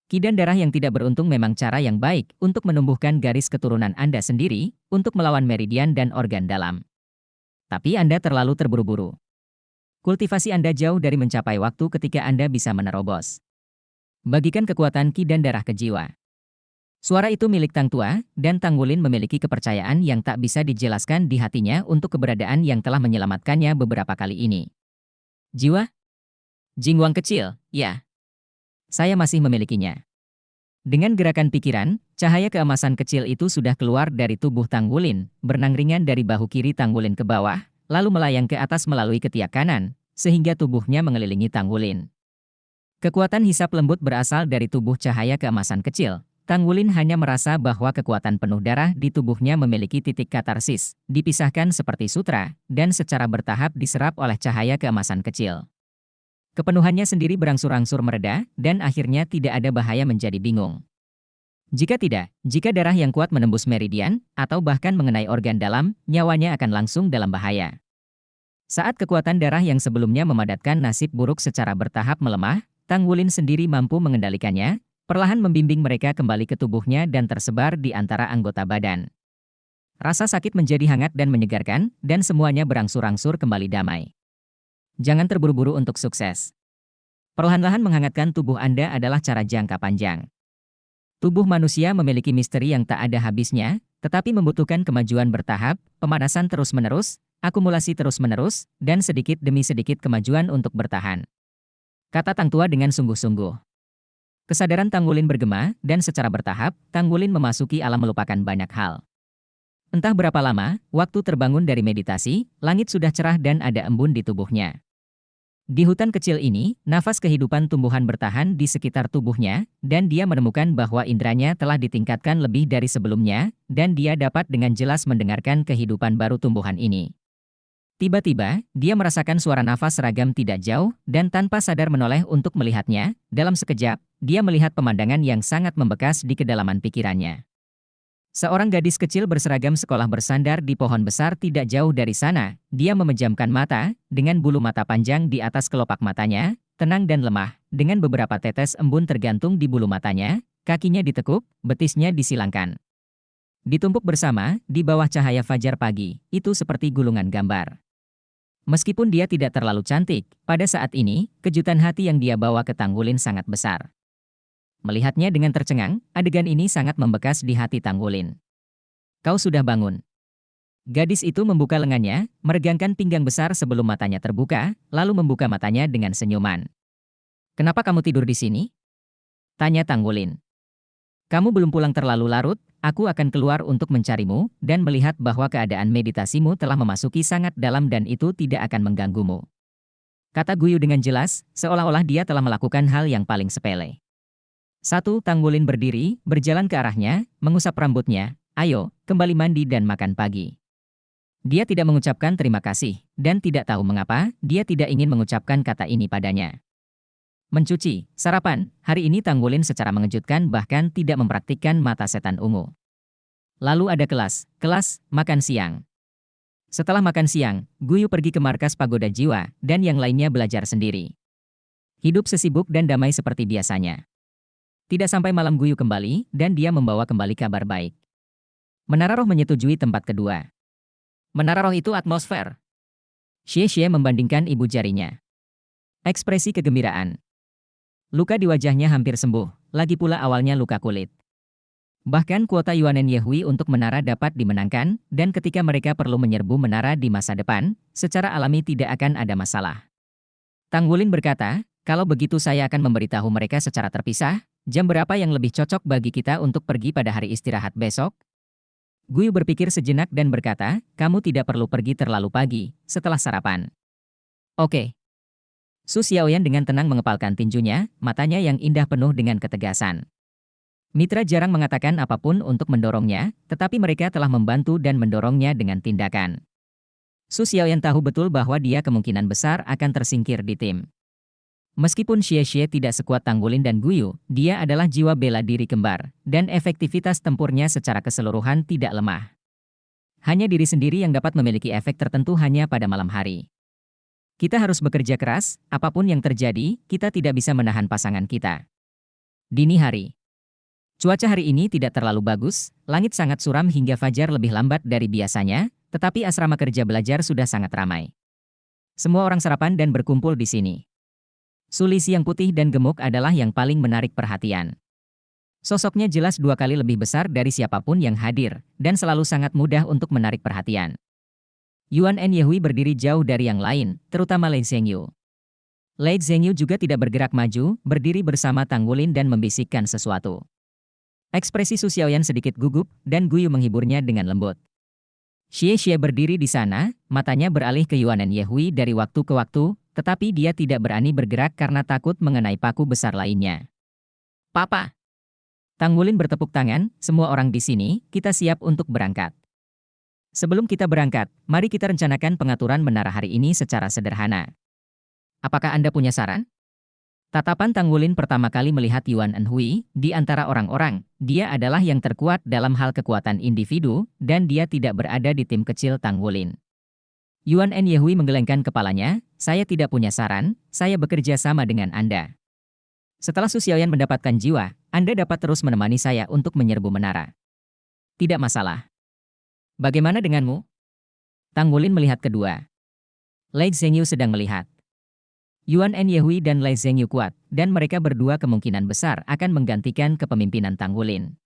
Kidan darah yang tidak beruntung memang cara yang baik untuk menumbuhkan garis keturunan Anda sendiri, untuk melawan meridian dan organ dalam. Tapi Anda terlalu terburu-buru. Kultivasi Anda jauh dari mencapai waktu ketika Anda bisa menerobos. Bagikan kekuatan ki dan darah ke jiwa. Suara itu milik Tang Tua, dan Tang Wulin memiliki kepercayaan yang tak bisa dijelaskan di hatinya untuk keberadaan yang telah menyelamatkannya beberapa kali ini. Jiwa? Jingwang kecil, ya. Saya masih memilikinya. Dengan gerakan pikiran, cahaya keemasan kecil itu sudah keluar dari tubuh Tang Wulin, bernangringan dari bahu kiri Tang Wulin ke bawah, lalu melayang ke atas melalui ketiak kanan, sehingga tubuhnya mengelilingi Tang Wulin. Kekuatan hisap lembut berasal dari tubuh cahaya keemasan kecil. Tang Wulin hanya merasa bahwa kekuatan penuh darah di tubuhnya memiliki titik katarsis, dipisahkan seperti sutra, dan secara bertahap diserap oleh cahaya keemasan kecil. Kepenuhannya sendiri berangsur-angsur mereda, dan akhirnya tidak ada bahaya menjadi bingung. Jika darah yang kuat menembus meridian, atau bahkan mengenai organ dalam, nyawanya akan langsung dalam bahaya. Saat kekuatan darah yang sebelumnya memadatkan nasib buruk secara bertahap melemah, Tang Wulin sendiri mampu mengendalikannya, perlahan membimbing mereka kembali ke tubuhnya dan tersebar di antara anggota badan. Rasa sakit menjadi hangat dan menyegarkan, dan semuanya berangsur-angsur kembali damai. Jangan terburu-buru untuk sukses. Perlahan-lahan menghangatkan tubuh Anda adalah cara jangka panjang. Tubuh manusia memiliki misteri yang tak ada habisnya, tetapi membutuhkan kemajuan bertahap, pemanasan terus-menerus, akumulasi terus-menerus, dan sedikit demi sedikit kemajuan untuk bertahan. Kata Tang Tua dengan sungguh-sungguh. Kesadaran Tang Wulin bergema, dan secara bertahap, Tang Wulin memasuki alam melupakan banyak hal. Entah berapa lama, waktu terbangun dari meditasi, langit sudah cerah dan ada embun di tubuhnya. Di hutan kecil ini, nafas kehidupan tumbuhan bertahan di sekitar tubuhnya, dan dia menemukan bahwa indranya telah ditingkatkan lebih dari sebelumnya, dan dia dapat dengan jelas mendengarkan kehidupan baru tumbuhan ini. Tiba-tiba, dia merasakan suara nafas seragam tidak jauh, dan tanpa sadar menoleh untuk melihatnya. Dalam sekejap, dia melihat pemandangan yang sangat membekas di kedalaman pikirannya. Seorang gadis kecil berseragam sekolah bersandar di pohon besar tidak jauh dari sana. Dia memejamkan mata, dengan bulu mata panjang di atas kelopak matanya, tenang dan lemah, dengan beberapa tetes embun tergantung di bulu matanya, kakinya ditekuk, betisnya disilangkan. Ditumpuk bersama, di bawah cahaya fajar pagi, itu seperti gulungan gambar. Meskipun dia tidak terlalu cantik, pada saat ini, kejutan hati yang dia bawa ke Tanggulin sangat besar. Melihatnya dengan tercengang, adegan ini sangat membekas di hati Tanggulin. Kau sudah bangun. Gadis itu membuka lengannya, meregangkan pinggang besar sebelum matanya terbuka, lalu membuka matanya dengan senyuman. Kenapa kamu tidur di sini? Tanya Tanggulin. Kamu belum pulang terlalu larut, aku akan keluar untuk mencarimu, dan melihat bahwa keadaan meditasimu telah memasuki sangat dalam dan itu tidak akan mengganggumu. Kata Guyu dengan jelas, seolah-olah dia telah melakukan hal yang paling sepele. Tanggulin berdiri, berjalan ke arahnya, mengusap rambutnya. Ayo, kembali mandi dan makan pagi. Dia tidak mengucapkan terima kasih, dan tidak tahu mengapa, dia tidak ingin mengucapkan kata ini padanya. Mencuci, sarapan, hari ini Tanggulin secara mengejutkan bahkan tidak mempraktikkan mata setan ungu. Lalu ada kelas makan siang. Setelah makan siang, Guyu pergi ke markas Pagoda Jiwa, dan yang lainnya belajar sendiri. Hidup sesibuk dan damai seperti biasanya. Tidak sampai malam Guyu kembali, dan dia membawa kembali kabar baik. Menara Roh menyetujui tempat kedua. Menara Roh itu atmosfer. Xie membandingkan ibu jarinya. Ekspresi kegembiraan. Luka di wajahnya hampir sembuh, lagi pula awalnya luka kulit. Bahkan kuota Yuanen Yehui untuk menara dapat dimenangkan, dan ketika mereka perlu menyerbu menara di masa depan, secara alami tidak akan ada masalah. Tanggulin berkata, kalau begitu saya akan memberitahu mereka secara terpisah, jam berapa yang lebih cocok bagi kita untuk pergi pada hari istirahat besok? Guyu berpikir sejenak dan berkata, kamu tidak perlu pergi terlalu pagi, setelah sarapan. Oke. Su Xiaoyan dengan tenang mengepalkan tinjunya, matanya yang indah penuh dengan ketegasan. Mitra jarang mengatakan apapun untuk mendorongnya, tetapi mereka telah membantu dan mendorongnya dengan tindakan. Su Xiaoyan tahu betul bahwa dia kemungkinan besar akan tersingkir di tim. Meskipun Xie tidak sekuat Tanggulin dan Guyu, dia adalah jiwa bela diri kembar, dan efektivitas tempurnya secara keseluruhan tidak lemah. Hanya diri sendiri yang dapat memiliki efek tertentu hanya pada malam hari. Kita harus bekerja keras, apapun yang terjadi, kita tidak bisa menahan pasangan kita. Dini hari. Cuaca hari ini tidak terlalu bagus, langit sangat suram hingga fajar lebih lambat dari biasanya, tetapi asrama kerja belajar sudah sangat ramai. Semua orang sarapan dan berkumpul di sini. Su Lixi yang putih dan gemuk adalah yang paling menarik perhatian. Sosoknya jelas 2 kali lebih besar dari siapapun yang hadir, dan selalu sangat mudah untuk menarik perhatian. Yuanen Yehui berdiri jauh dari yang lain, terutama Lei Zhengyu. Lei Zhengyu juga tidak bergerak maju, berdiri bersama Tanggulin dan membisikkan sesuatu. Ekspresi Su Xiaoyan sedikit gugup, dan Guyu menghiburnya dengan lembut. Xie berdiri di sana, matanya beralih ke Yuanen Yehui dari waktu ke waktu, tetapi dia tidak berani bergerak karena takut mengenai paku besar lainnya. Papa! Tanggulin bertepuk tangan, semua orang di sini, kita siap untuk berangkat. Sebelum kita berangkat, mari kita rencanakan pengaturan menara hari ini secara sederhana. Apakah Anda punya saran? Tatapan Tanggulin pertama kali melihat Yuan Enhui, di antara orang-orang, dia adalah yang terkuat dalam hal kekuatan individu, dan dia tidak berada di tim kecil Tanggulin. Yuan Yehui menggelengkan kepalanya, saya tidak punya saran, saya bekerja sama dengan Anda. Setelah Su Xiaoyan mendapatkan jiwa, Anda dapat terus menemani saya untuk menyerbu menara. Tidak masalah. Bagaimana denganmu? Tanggulin melihat kedua. Lei Zhengyu sedang melihat. Yuan Yehui dan Lei Zhengyu kuat, dan mereka berdua kemungkinan besar akan menggantikan kepemimpinan Tanggulin.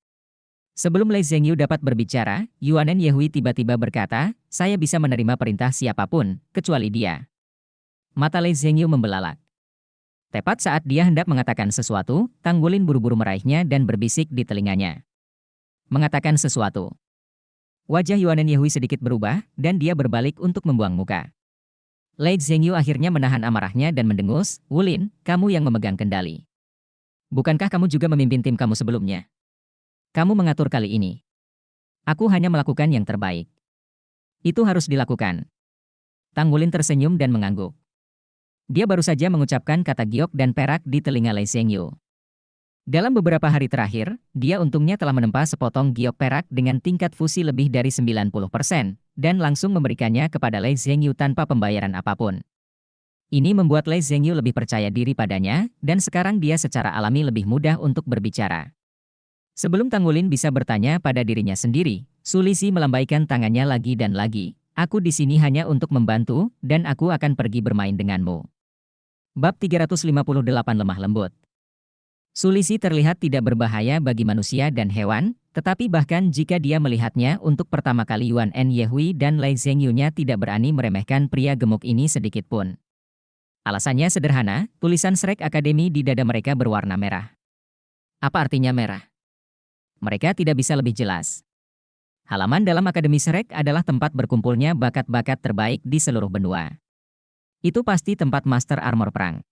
Sebelum Lei Zhengyu dapat berbicara, Yuan Yehui tiba-tiba berkata, saya bisa menerima perintah siapapun, kecuali dia. Mata Lei Zhengyu membelalak. Tepat saat dia hendak mengatakan sesuatu, Tanggulin buru-buru meraihnya dan berbisik di telinganya. Mengatakan sesuatu. Wajah Yuan Yehui sedikit berubah, dan dia berbalik untuk membuang muka. Lei Zhengyu akhirnya menahan amarahnya dan mendengus, Wulin, kamu yang memegang kendali. Bukankah kamu juga memimpin tim kamu sebelumnya? Kamu mengatur kali ini. Aku hanya melakukan yang terbaik. Itu harus dilakukan. Tang Wulin tersenyum dan mengangguk. Dia baru saja mengucapkan kata giok dan perak di telinga Lei Zhengyu. Dalam beberapa hari terakhir, dia untungnya telah menempa sepotong giok perak dengan tingkat fusi lebih dari 90% dan langsung memberikannya kepada Lei Zhengyu tanpa pembayaran apapun. Ini membuat Lei Zhengyu lebih percaya diri padanya, dan sekarang dia secara alami lebih mudah untuk berbicara. Sebelum Tang Wulin bisa bertanya pada dirinya sendiri, Su Lisi melambaikan tangannya lagi dan lagi. Aku di sini hanya untuk membantu, dan aku akan pergi bermain denganmu. Bab 358 Lemah Lembut. Su Lisi terlihat tidak berbahaya bagi manusia dan hewan, tetapi bahkan jika dia melihatnya untuk pertama kali Yuan En Yehui dan Lei Zhengyu-nya tidak berani meremehkan pria gemuk ini sedikit pun. Alasannya sederhana, tulisan Shrek Academy di dada mereka berwarna merah. Apa artinya merah? Mereka tidak bisa lebih jelas. Halaman dalam Akademi Shrek adalah tempat berkumpulnya bakat-bakat terbaik di seluruh benua. Itu pasti tempat Master Armor Perang.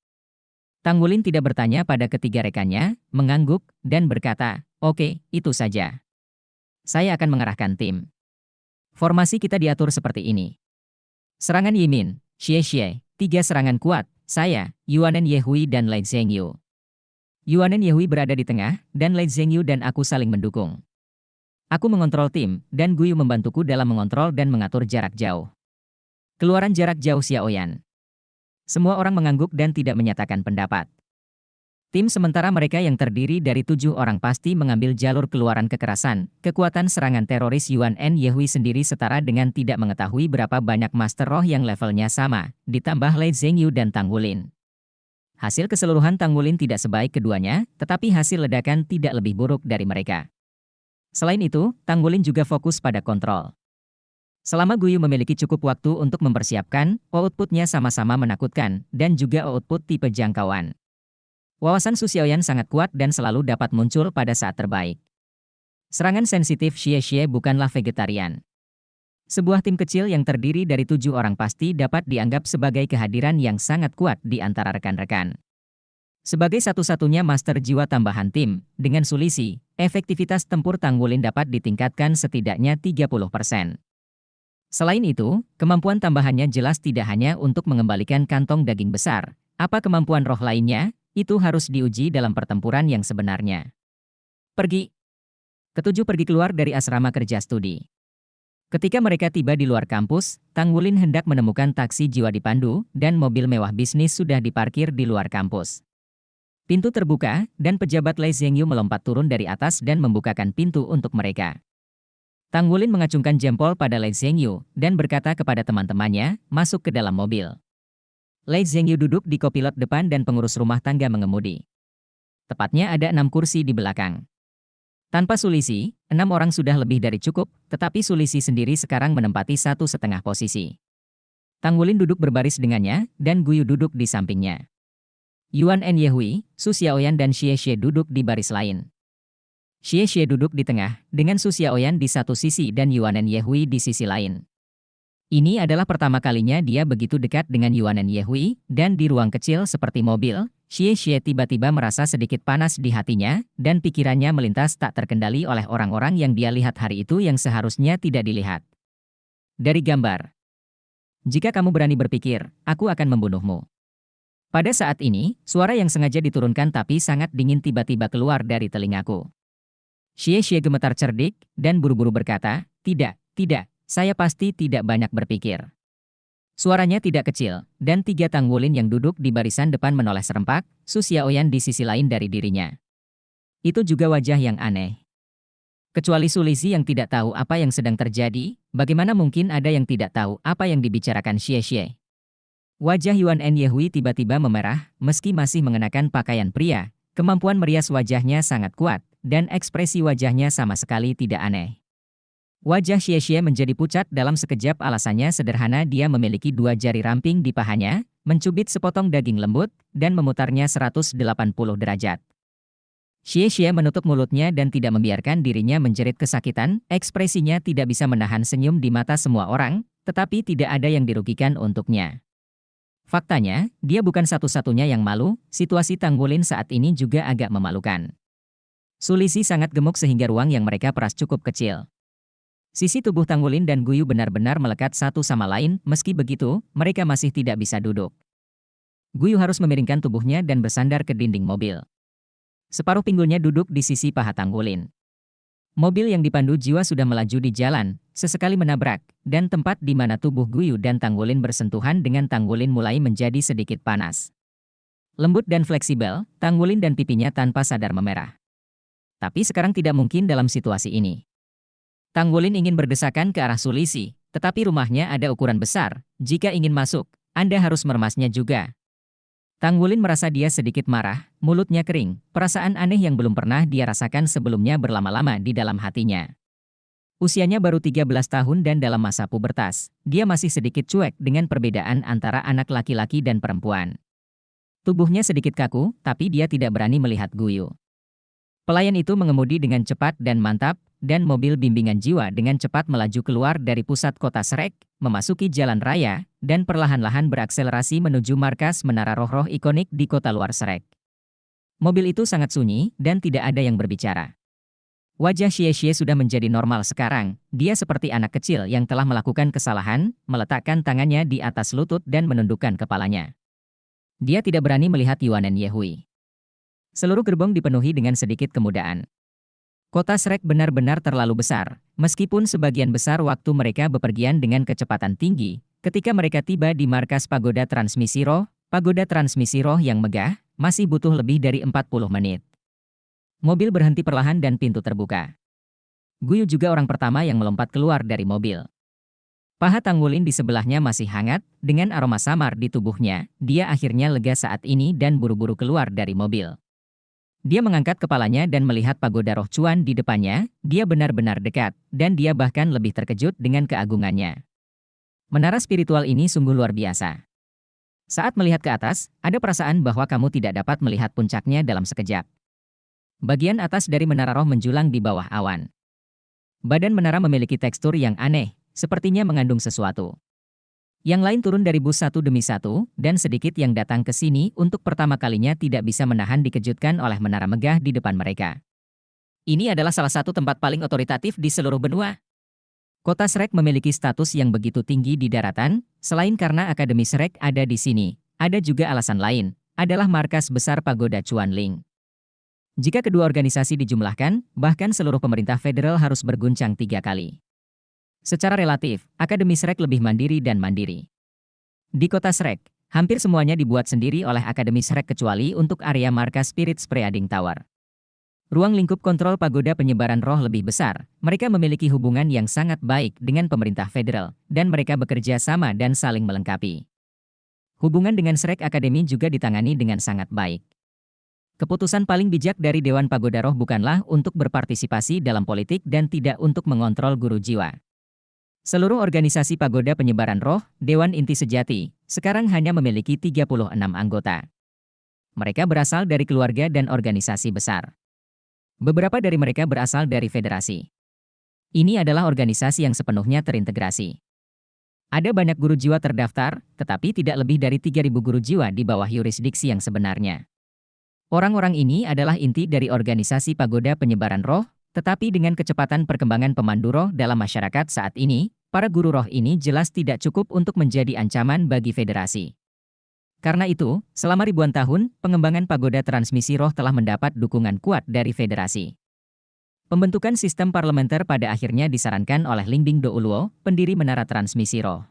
Tang Wulin tidak bertanya pada ketiga rekannya, mengangguk, dan berkata, "Oke, itu saja. Saya akan mengarahkan tim. Formasi kita diatur seperti ini. Serangan Yimin, Xie, 3 serangan kuat, saya, Yuanen Yehui dan Lei Zhengyu. Yuanen Yehui berada di tengah, dan Lei Zhengyu dan aku saling mendukung. Aku mengontrol tim, dan Guyu membantuku dalam mengontrol dan mengatur jarak jauh." Keluaran jarak jauh Xiaoyan. Semua orang mengangguk dan tidak menyatakan pendapat. Tim sementara mereka yang terdiri dari 7 orang pasti mengambil jalur keluaran kekerasan. Kekuatan serangan teroris Yuan En Yehui sendiri setara dengan tidak mengetahui berapa banyak Master Roh yang levelnya sama, ditambah Lei Zhengyu dan Tang Wulin. Hasil keseluruhan Tang Wulin tidak sebaik keduanya, tetapi hasil ledakan tidak lebih buruk dari mereka. Selain itu, Tang Wulin juga fokus pada kontrol. Selama Guyu memiliki cukup waktu untuk mempersiapkan, output-nya sama-sama menakutkan, dan juga output tipe jangkauan. Wawasan Su Xiaoyan sangat kuat dan selalu dapat muncul pada saat terbaik. Serangan sensitif Xie bukanlah vegetarian. Sebuah tim kecil yang terdiri dari 7 orang pasti dapat dianggap sebagai kehadiran yang sangat kuat di antara rekan-rekan. Sebagai satu-satunya master jiwa tambahan tim, dengan Su Lisi, efektivitas tempur Tang Wulin dapat ditingkatkan setidaknya 30%. Selain itu, kemampuan tambahannya jelas tidak hanya untuk mengembalikan kantong daging besar. Apa kemampuan roh lainnya, itu harus diuji dalam pertempuran yang sebenarnya. Pergi. Ketujuh pergi keluar dari asrama kerja studi. Ketika mereka tiba di luar kampus, Tang Wulin hendak menemukan taksi jiwa dipandu, dan mobil mewah bisnis sudah diparkir di luar kampus. Pintu terbuka, dan pejabat Lei Zhengyu melompat turun dari atas dan membukakan pintu untuk mereka. Tang Wulin mengacungkan jempol pada Lei Zhengyu, dan berkata kepada teman-temannya, masuk ke dalam mobil. Lei Zhengyu duduk di kopilot depan dan pengurus rumah tangga mengemudi. Tepatnya ada 6 kursi di belakang. Tanpa Su Lisi, 6 orang sudah lebih dari cukup, tetapi Su Lisi sendiri sekarang menempati 1,5 posisi. Tang Wulin duduk berbaris dengannya, dan Guyu duduk di sampingnya. Yuan En Yehui, Su Xiaoyan dan Xie duduk di baris lain. Xie duduk di tengah, dengan Su Xiaoyan di satu sisi dan Yuanen Yehui di sisi lain. Ini adalah pertama kalinya dia begitu dekat dengan Yuanen Yehui, dan di ruang kecil seperti mobil, Xie tiba-tiba merasa sedikit panas di hatinya, dan pikirannya melintas tak terkendali oleh orang-orang yang dia lihat hari itu yang seharusnya tidak dilihat. Dari gambar. Jika kamu berani berpikir, aku akan membunuhmu. Pada saat ini, suara yang sengaja diturunkan tapi sangat dingin tiba-tiba keluar dari telingaku. Xie gemetar cerdik, dan buru-buru berkata, tidak, saya pasti tidak banyak berpikir. Suaranya tidak kecil, dan 3 Tang Wulin yang duduk di barisan depan menoleh serempak, Su Xiaoyan di sisi lain dari dirinya. Itu juga wajah yang aneh. Kecuali Su Lisi yang tidak tahu apa yang sedang terjadi, bagaimana mungkin ada yang tidak tahu apa yang dibicarakan Xie? Wajah Yuan En Yehui tiba-tiba memerah, meski masih mengenakan pakaian pria, kemampuan merias wajahnya sangat kuat, dan ekspresi wajahnya sama sekali tidak aneh. Wajah Xie menjadi pucat dalam sekejap, alasannya sederhana, dia memiliki 2 jari ramping di pahanya, mencubit sepotong daging lembut, dan memutarnya 180 derajat. Xie menutup mulutnya dan tidak membiarkan dirinya menjerit kesakitan, ekspresinya tidak bisa menahan senyum di mata semua orang, tetapi tidak ada yang dirugikan untuknya. Faktanya, dia bukan satu-satunya yang malu, situasi Tang Wulin saat ini juga agak memalukan. Su Lisi sangat gemuk sehingga ruang yang mereka peras cukup kecil. Sisi tubuh Tanggulin dan Guyu benar-benar melekat satu sama lain, meski begitu, mereka masih tidak bisa duduk. Guyu harus memiringkan tubuhnya dan bersandar ke dinding mobil. Separuh pinggulnya duduk di sisi paha Tanggulin. Mobil yang dipandu Jiwa sudah melaju di jalan, sesekali menabrak, dan tempat di mana tubuh Guyu dan Tanggulin bersentuhan dengan Tanggulin mulai menjadi sedikit panas. Lembut dan fleksibel, Tanggulin dan pipinya tanpa sadar memerah. Tapi sekarang tidak mungkin dalam situasi ini. Tanggulin ingin berdesakan ke arah Sulisi, tetapi rumahnya ada ukuran besar, jika ingin masuk, Anda harus meremasnya juga. Tanggulin merasa dia sedikit marah, mulutnya kering, perasaan aneh yang belum pernah dia rasakan sebelumnya berlama-lama di dalam hatinya. Usianya baru 13 tahun dan dalam masa pubertas, dia masih sedikit cuek dengan perbedaan antara anak laki-laki dan perempuan. Tubuhnya sedikit kaku, tapi dia tidak berani melihat Guyu. Pelayan itu mengemudi dengan cepat dan mantap, dan mobil bimbingan Jiwa dengan cepat melaju keluar dari pusat kota Shrek, memasuki jalan raya, dan perlahan-lahan berakselerasi menuju markas Menara Roh-Roh ikonik di kota luar Shrek. Mobil itu sangat sunyi, dan tidak ada yang berbicara. Wajah Xie sudah menjadi normal sekarang, dia seperti anak kecil yang telah melakukan kesalahan, meletakkan tangannya di atas lutut dan menundukkan kepalanya. Dia tidak berani melihat Yuanen Yehui. Seluruh gerbong dipenuhi dengan sedikit kemudaan. Kota Shrek benar-benar terlalu besar, meskipun sebagian besar waktu mereka bepergian dengan kecepatan tinggi. Ketika mereka tiba di markas pagoda transmisi roh yang megah, masih butuh lebih dari 40 menit. Mobil berhenti perlahan dan pintu terbuka. Guyu juga orang pertama yang melompat keluar dari mobil. Paha Tanggulin di sebelahnya masih hangat, dengan aroma samar di tubuhnya, dia akhirnya lega saat ini dan buru-buru keluar dari mobil. Dia mengangkat kepalanya dan melihat pagoda roh cuan di depannya, dia benar-benar dekat, dan dia bahkan lebih terkejut dengan keagungannya. Menara spiritual ini sungguh luar biasa. Saat melihat ke atas, ada perasaan bahwa kamu tidak dapat melihat puncaknya dalam sekejap. Bagian atas dari menara roh menjulang di bawah awan. Badan menara memiliki tekstur yang aneh, sepertinya mengandung sesuatu. Yang lain turun dari bus satu demi satu, dan sedikit yang datang ke sini untuk pertama kalinya tidak bisa menahan dikejutkan oleh menara megah di depan mereka. Ini adalah salah satu tempat paling otoritatif di seluruh benua. Kota Shrek memiliki status yang begitu tinggi di daratan, selain karena Akademi Shrek ada di sini, ada juga alasan lain, adalah markas besar pagoda Chuanling. Jika kedua organisasi dijumlahkan, bahkan seluruh pemerintah federal harus berguncang 3 kali. Secara relatif, Akademi Shrek lebih mandiri dan mandiri. Di kota Shrek, hampir semuanya dibuat sendiri oleh Akademi Shrek kecuali untuk area markas Spirit Spreading Tower. Ruang lingkup kontrol pagoda penyebaran roh lebih besar, mereka memiliki hubungan yang sangat baik dengan pemerintah federal, dan mereka bekerja sama dan saling melengkapi. Hubungan dengan Shrek Academy juga ditangani dengan sangat baik. Keputusan paling bijak dari Dewan Pagoda Roh bukanlah untuk berpartisipasi dalam politik dan tidak untuk mengontrol guru jiwa. Seluruh organisasi pagoda penyebaran roh, Dewan Inti Sejati, sekarang hanya memiliki 36 anggota. Mereka berasal dari keluarga dan organisasi besar. Beberapa dari mereka berasal dari federasi. Ini adalah organisasi yang sepenuhnya terintegrasi. Ada banyak guru jiwa terdaftar, tetapi tidak lebih dari 3.000 guru jiwa di bawah yurisdiksi yang sebenarnya. Orang-orang ini adalah inti dari organisasi pagoda penyebaran roh, tetapi dengan kecepatan perkembangan pemandu roh dalam masyarakat saat ini, para guru roh ini jelas tidak cukup untuk menjadi ancaman bagi federasi. Karena itu, selama ribuan tahun, pengembangan pagoda transmisi roh telah mendapat dukungan kuat dari federasi. Pembentukan sistem parlementer pada akhirnya disarankan oleh Lingbing Douluo, pendiri menara transmisi roh.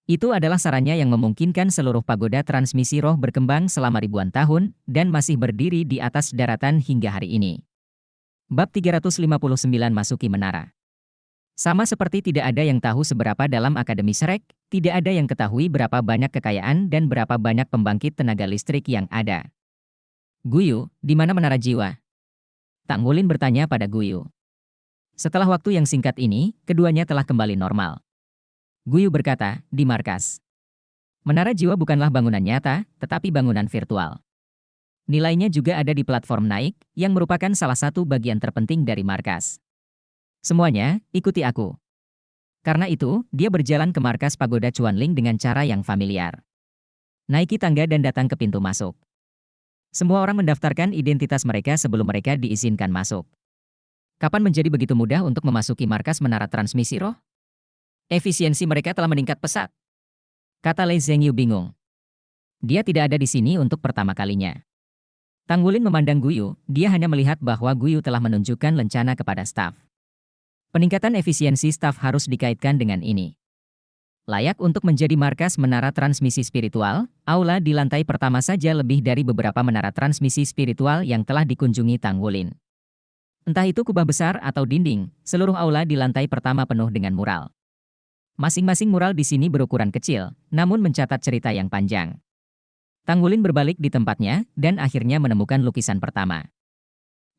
Itu adalah sarannya yang memungkinkan seluruh pagoda transmisi roh berkembang selama ribuan tahun, dan masih berdiri di atas daratan hingga hari ini. Bab 359 Masuki Menara. Sama seperti tidak ada yang tahu seberapa dalam Akademi Shrek, tidak ada yang ketahui berapa banyak kekayaan dan berapa banyak pembangkit tenaga listrik yang ada. Guyu, di mana menara jiwa? Tanggulin bertanya pada Guyu. Setelah waktu yang singkat ini, keduanya telah kembali normal. Guyu berkata, di markas. Menara jiwa bukanlah bangunan nyata, tetapi bangunan virtual. Nilainya juga ada di platform naik, yang merupakan salah satu bagian terpenting dari markas. Semuanya, ikuti aku. Karena itu, dia berjalan ke markas pagoda Chuanling dengan cara yang familiar. Naiki tangga dan datang ke pintu masuk. Semua orang mendaftarkan identitas mereka sebelum mereka diizinkan masuk. Kapan menjadi begitu mudah untuk memasuki markas menara transmisi roh? Efisiensi mereka telah meningkat pesat, kata Lei Zhengyu bingung. Dia tidak ada di sini untuk pertama kalinya. Tang Wulin memandang Guyu, dia hanya melihat bahwa Guyu telah menunjukkan lencana kepada staf. Peningkatan efisiensi staf harus dikaitkan dengan ini. Layak untuk menjadi markas menara transmisi spiritual, aula di lantai pertama saja lebih dari beberapa menara transmisi spiritual yang telah dikunjungi Tang Wulin. Entah itu kubah besar atau dinding, seluruh aula di lantai pertama penuh dengan mural. Masing-masing mural di sini berukuran kecil, namun mencatat cerita yang panjang. Tang Wulin berbalik di tempatnya, dan akhirnya menemukan lukisan pertama.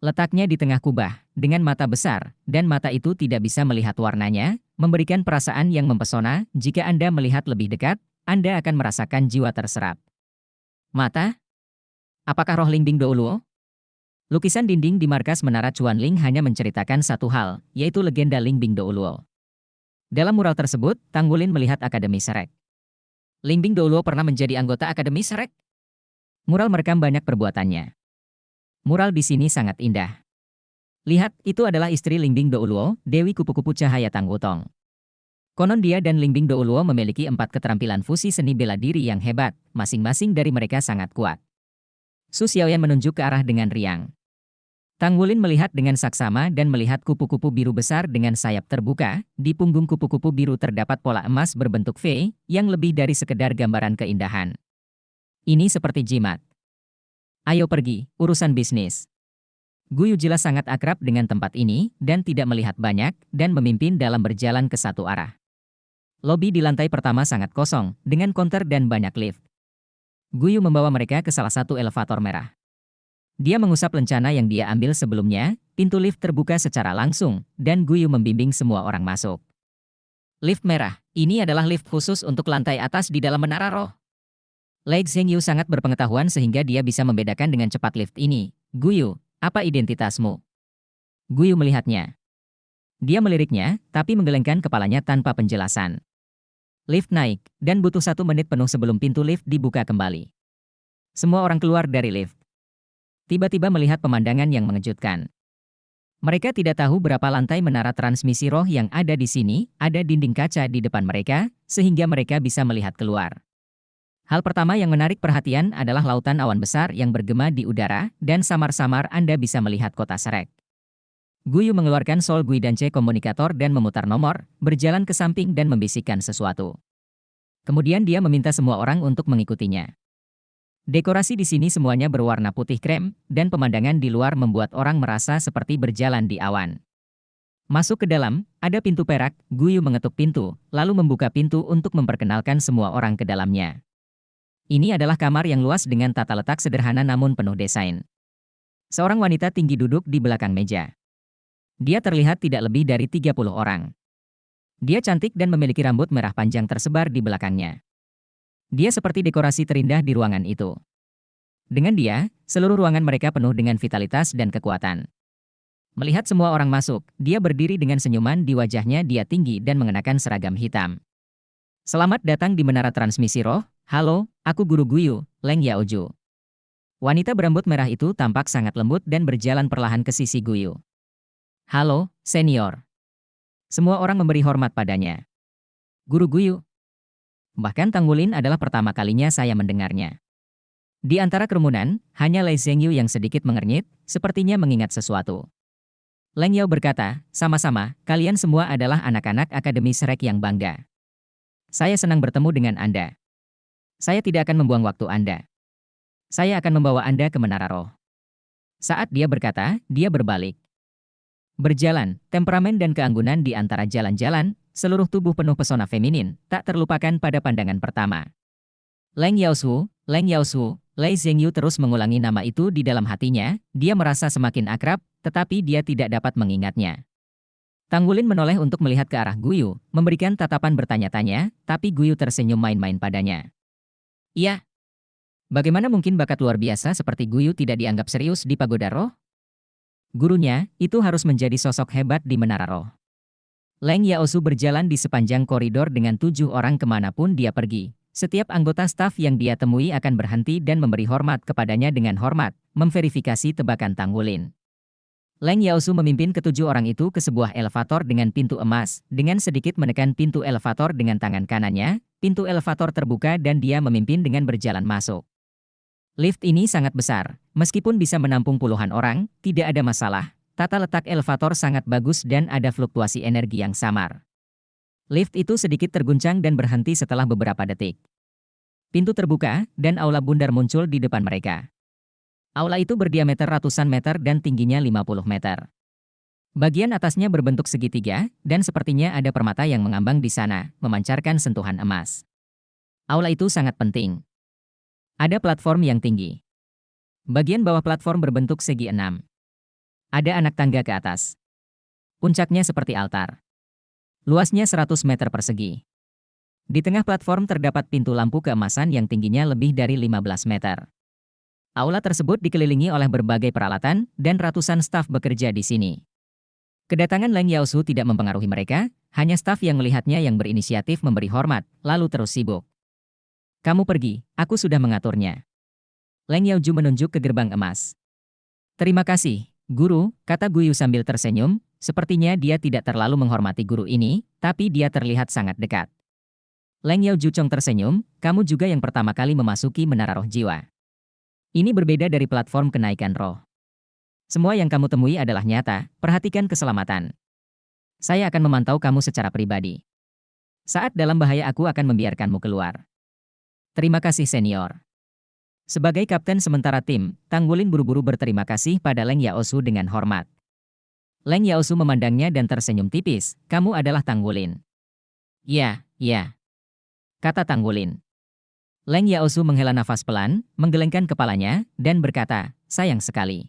Letaknya di tengah kubah, dengan mata besar, dan mata itu tidak bisa melihat warnanya, memberikan perasaan yang mempesona. Jika Anda melihat lebih dekat, Anda akan merasakan jiwa terserap. Mata? Apakah roh Ling Bing Douluo? Lukisan dinding di markas Menara Chuanling hanya menceritakan satu hal, yaitu legenda Ling Bing Douluo. Dalam mural tersebut, Tang Wulin melihat Akademi Serek. Ling Bing Douluo pernah menjadi anggota Akademi Serek. Mural merekam banyak perbuatannya. Mural di sini sangat indah. Lihat, itu adalah istri Ling Bing Douluo, Dewi Kupu-Kupu Cahaya Tang Wutong. Konon dia dan Ling Bing Douluo memiliki 4 keterampilan fusi seni bela diri yang hebat, masing-masing dari mereka sangat kuat. Su Xiaoyan menunjuk ke arah dengan riang. Tang Wulin melihat dengan saksama dan melihat kupu-kupu biru besar dengan sayap terbuka. Di punggung kupu-kupu biru terdapat pola emas berbentuk V, yang lebih dari sekedar gambaran keindahan. Ini seperti jimat. Ayo pergi, urusan bisnis. Guyu jelas sangat akrab dengan tempat ini, dan tidak melihat banyak, dan memimpin dalam berjalan ke satu arah. Lobi di lantai pertama sangat kosong, dengan konter dan banyak lift. Guyu membawa mereka ke salah satu elevator merah. Dia mengusap lencana yang dia ambil sebelumnya, pintu lift terbuka secara langsung, dan Guyu membimbing semua orang masuk. Lift merah, ini adalah lift khusus untuk lantai atas di dalam menara roh. Lei Zhengyu sangat berpengetahuan sehingga dia bisa membedakan dengan cepat lift ini. Guyu, apa identitasmu? Guyu melihatnya. Dia meliriknya, tapi menggelengkan kepalanya tanpa penjelasan. Lift naik, dan butuh 1 menit penuh sebelum pintu lift dibuka kembali. Semua orang keluar dari lift. Tiba-tiba melihat pemandangan yang mengejutkan. Mereka tidak tahu berapa lantai menara transmisi roh yang ada di sini, ada dinding kaca di depan mereka, sehingga mereka bisa melihat keluar. Hal pertama yang menarik perhatian adalah lautan awan besar yang bergema di udara, dan samar-samar Anda bisa melihat kota Serek. Guyu mengeluarkan Soul Guidance komunikator dan memutar nomor, berjalan ke samping dan membisikkan sesuatu. Kemudian dia meminta semua orang untuk mengikutinya. Dekorasi di sini semuanya berwarna putih krem, dan pemandangan di luar membuat orang merasa seperti berjalan di awan. Masuk ke dalam, ada pintu perak. Guyu mengetuk pintu, lalu membuka pintu untuk memperkenalkan semua orang ke dalamnya. Ini adalah kamar yang luas dengan tata letak sederhana namun penuh desain. Seorang wanita tinggi duduk di belakang meja. Dia terlihat tidak lebih dari 30 orang. Dia cantik dan memiliki rambut merah panjang tersebar di belakangnya. Dia seperti dekorasi terindah di ruangan itu. Dengan dia, seluruh ruangan mereka penuh dengan vitalitas dan kekuatan. Melihat semua orang masuk, dia berdiri dengan senyuman di wajahnya. Dia tinggi dan mengenakan seragam hitam. Selamat datang di Menara Transmisi Roh. Halo, aku Guru Guyu, Leng Yaoju. Wanita berambut merah itu tampak sangat lembut dan berjalan perlahan ke sisi Guyu. Halo, senior. Semua orang memberi hormat padanya. Guru Guyu. Bahkan Tang Wulin adalah pertama kalinya saya mendengarnya. Di antara kerumunan, hanya Lei Zhengyu yang sedikit mengernyit, sepertinya mengingat sesuatu. Leng Yao berkata, sama-sama, kalian semua adalah anak-anak Akademi Serek yang bangga. Saya senang bertemu dengan Anda. Saya tidak akan membuang waktu Anda. Saya akan membawa Anda ke Menara Roh. Saat dia berkata, dia berbalik. Berjalan, temperamen dan keanggunan di antara jalan-jalan, seluruh tubuh penuh pesona feminin, tak terlupakan pada pandangan pertama. Leng Yaosu, Leng Yaosu, Lei Zhengyu terus mengulangi nama itu di dalam hatinya. Dia merasa semakin akrab, tetapi dia tidak dapat mengingatnya. Tang Wulin menoleh untuk melihat ke arah Guyu, memberikan tatapan bertanya-tanya, tapi Guyu tersenyum main-main padanya. Iya. Bagaimana mungkin bakat luar biasa seperti Guyu tidak dianggap serius di Pagoda Roh? Gurunya, itu harus menjadi sosok hebat di Menara Roh. Leng Yaosu berjalan di sepanjang koridor dengan 7 orang kemanapun dia pergi. Setiap anggota staf yang dia temui akan berhenti dan memberi hormat kepadanya dengan hormat, memverifikasi tebakan Tang Wulin. Leng Yaosu memimpin ketujuh orang itu ke sebuah elevator dengan pintu emas. Dengan sedikit menekan pintu elevator dengan tangan kanannya, pintu elevator terbuka dan dia memimpin dengan berjalan masuk. Lift ini sangat besar. Meskipun bisa menampung puluhan orang, tidak ada masalah. Tata letak elevator sangat bagus dan ada fluktuasi energi yang samar. Lift itu sedikit terguncang dan berhenti setelah beberapa detik. Pintu terbuka, dan aula bundar muncul di depan mereka. Aula itu berdiameter ratusan meter dan tingginya 50 meter. Bagian atasnya berbentuk segitiga, dan sepertinya ada permata yang mengambang di sana, memancarkan sentuhan emas. Aula itu sangat penting. Ada platform yang tinggi. Bagian bawah platform berbentuk segi 6. Ada anak tangga ke atas. Puncaknya seperti altar. Luasnya 100 meter persegi. Di tengah platform terdapat pintu lampu keemasan yang tingginya lebih dari 15 meter. Aula tersebut dikelilingi oleh berbagai peralatan, dan ratusan staf bekerja di sini. Kedatangan Leng Yaosu tidak mempengaruhi mereka, hanya staf yang melihatnya yang berinisiatif memberi hormat, lalu terus sibuk. Kamu pergi, aku sudah mengaturnya. Leng Yaoju menunjuk ke gerbang emas. Terima kasih, guru, kata Guyu sambil tersenyum, sepertinya dia tidak terlalu menghormati guru ini, tapi dia terlihat sangat dekat. Leng Yaoju Chong tersenyum, kamu juga yang pertama kali memasuki menara roh jiwa. Ini berbeda dari platform kenaikan roh. Semua yang kamu temui adalah nyata, perhatikan keselamatan. Saya akan memantau kamu secara pribadi. Saat dalam bahaya aku akan membiarkanmu keluar. Terima kasih senior. Sebagai kapten sementara tim, Tang Wulin buru-buru berterima kasih pada Leng Yaosu dengan hormat. Leng Yaosu memandangnya dan tersenyum tipis, kamu adalah Tang Wulin. Ya, kata Tang Wulin. Leng Yaosu menghela nafas pelan, menggelengkan kepalanya, dan berkata, sayang sekali.